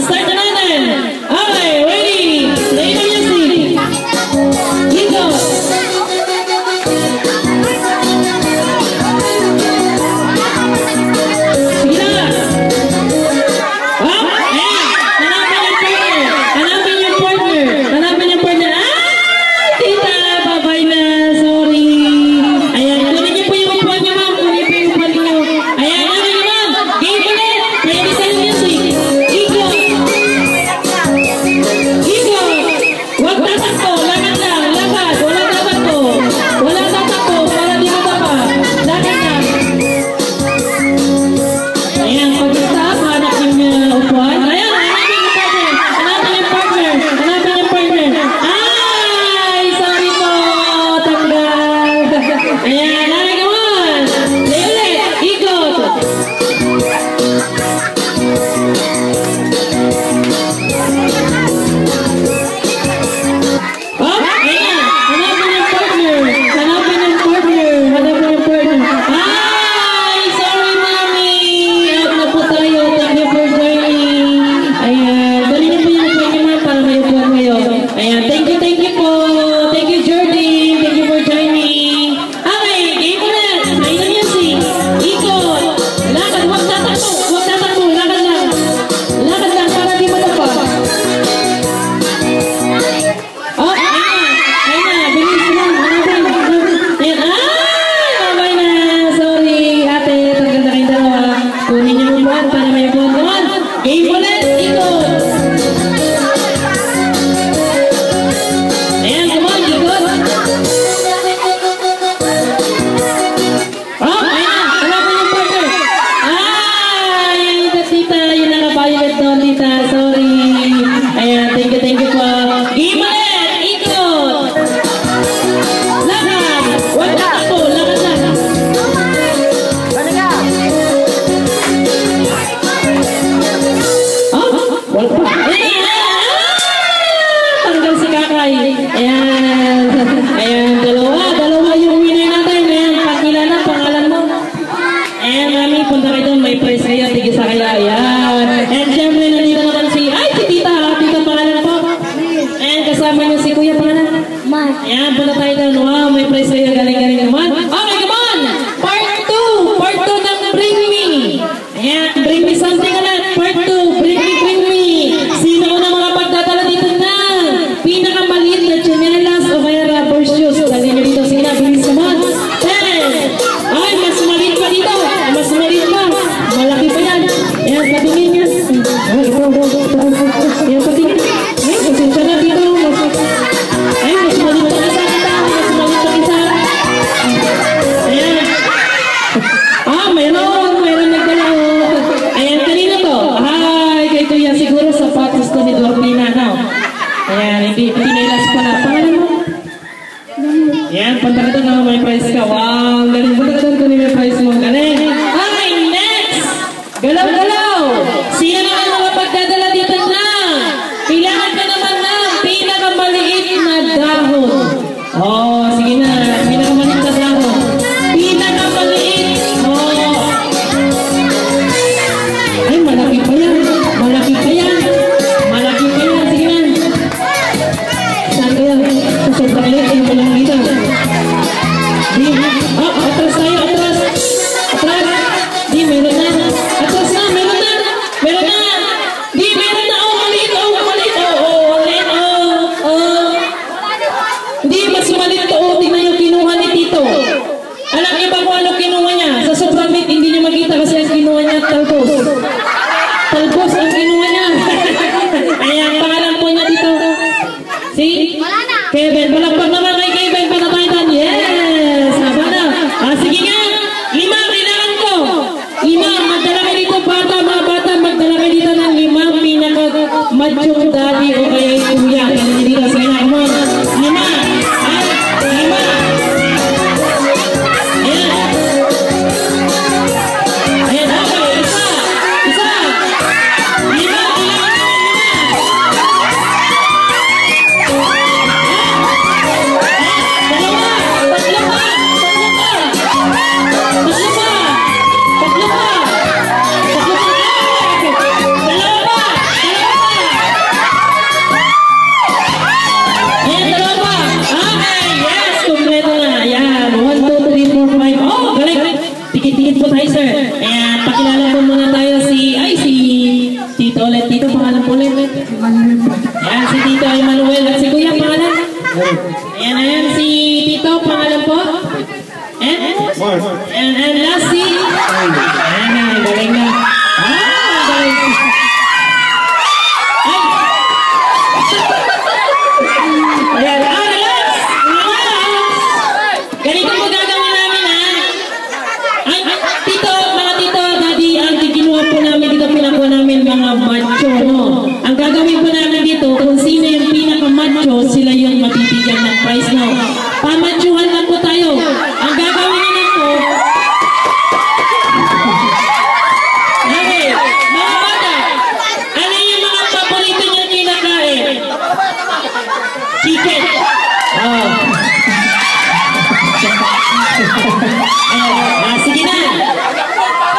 [SPEAKER 1] Start na natin. Okay, ready. Play the music. Go. Sige na. Hanapin yung partner. Tita, bye-bye na. Sorry. Ayan, kunin niyo po yung upuan niyo, ma'am. Kunin po yung upuan niyo. Ayan, okay, ma'am. Game ulit. Ready Ayan, okay, come on. Play ulit. Ikot. Oh, ayan. Hanapin ng partner. Hanapin ng partner. Hanapin ng partner. Hi! Sorry, Mami. Out na po tayo. Thank you for joining. Ayan. Dali na po yung pwede man para may upuan kayo. Ayan. Thank you po. Thank you, Jordan. Thank you for joining. Okay, game ulit. Play na music. Ikot. Lakad. Huwag tatakbo. Huwag tatakbo. Lakad lang. Lakad lang para di matapag. Oh, ayun na, bilis lang, hanapin. Ayan, ay, babay na, sorry, ate, tagal na kayong dalawa. Kunin niyo yung buwan para may buwan naman. Game ulit, ikot. Ayan, come on, ikot. Oh, ayun na, hanapin yung partner. Ay, tita, yun nakabayad doon, tita, sorry. Ayan, thank you po. Game ulit. Wag na ako, lakad lang. Wala pa. Tanggal si Kakay. Ayan. Ayan, dalawa yung winner natin. Ayan, pakilala, pangalan mo. Ayan, mami, punta kayo doon. May prize kayo, tigil sa kaya. Ayan. And syempre, nandito naman si tita. Tita, pangalan po. Ayan, kasama niyo si kuya, pangalan. Ayan, punta tayo doon. Wow, may prize kayo. Galing-galing naman. Okay, come on! Part 2! Part 2 ng Bring Me! Ayan, Bring Me something ulit. Part 2, Bring Me! Sino na mga pagdadala dito na? Pinakamaliit na chinelas o kaya rubber shoes. Dali nyo dito sila. Bilis naman. 10! Ay, mas maliit pa dito. Mas maliit pa. Malaki pa yan. Ayan, patingin nyo. Ayan, patingin. Ay, pasensya na dito. Ay, mas maliit pa isa. Mas maliit pa isa. Ayan. Mayroon nagdala. Ayan, kanina to. Hi, kay Kuya. Siguro sapatos to ni Dorpina, no? Ayan, hindi nailas pala. Pangalan mo? Ayan, punta ka doon na may prize ka. Wow, galing. Punta ka doon kung may prize mo. Galing. Okay, next! Galaw-galaw! Sino naman mga pagdadala dito na? Kailangan ka naman na pinakamaliit na dahon. Oh, sige na. Pinakamaliit na dahon. Pinakamaliit. Oh. Ay, malaki pa yan. Malaki pa yan. Malaki pa yan. Sige na. Saan kaya? Sasabta kayo. Ay, walang dito. Oh, atras tayo. Atras. Atras. Di, meron na. Atras na. Meron na. Meron na. Di, meron na. Oh, maliit. Oh, maliit. Oh, maliit. Oh. Hindi, mas maliit to. Oh, tingnan yung kinuha ni Tito. Alam niyo ba kung ano kinuha niya? Sa sobrang meat, hindi niyo makita kasi ang kinuha niya, talbos. Talbos ang kinuha niya. Ayan, pangalan po niya dito. Si? Kevin. Palakpak naman kay Kevin. Patataytan. Yes! Haba na. Sige nga. 5 kailangan ko. 5. Magdala kayo dito, bata. Mga bata, magdala kayo dito ng 5 pinaka-machong daddy o kaya yung kuya. Kaya dito sa kanya. Come on. 5. Ay, 5. Ayan, okay. Isa. 5 kailangan ko. 5. Dalawa. Tatlo pa. Ayan, dalawa pa. Okay, yes. Kompleto na. Ayan, 1, 2, 3, 4, 5. Oh, galing. Tikit-tikit po tayo, sir. Ayan, pakilala po muna tayo si Tito ulit. Tito, pangalan po ulit. Ayan, si Tito Emmanuel. At si Kuya, pangalan? Ayan, si Tito, pangalan po? And last si? Ayan, galing na. Galing. Ayan, relax. Ganito po gagawin namin, ha? Tito, mga tito, daddy, ang kinuha po namin dito, pinakuha namin mga macho, no? Ang gagawin po namin dito, kung sino yung pinaka-macho, sila yung mabibigyan ng prize, no? Pamachuhan lang po tayo. Ang gagawin Sige na.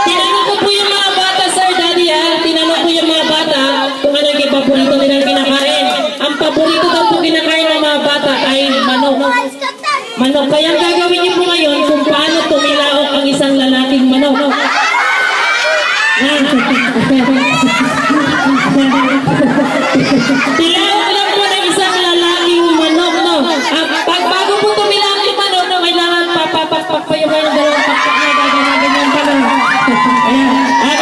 [SPEAKER 1] Tinanong ko po yung mga bata, Sir Daddy, ha? Tinanong ko yung mga bata kung ano yung paborito nilang kinakain. Ang paborito daw po kinakain ng mga bata ay manok. Manok. Kaya ang gagawin niyo po ngayon kung paano tumilaok ang isang lalaking manok. Tilaok lang po ng isang lalaking manok, no? Bago po tumilaok yung manok, no, kailangan papapakpak pa yung dalawang pakpak na ganyan pa, no? Ayan.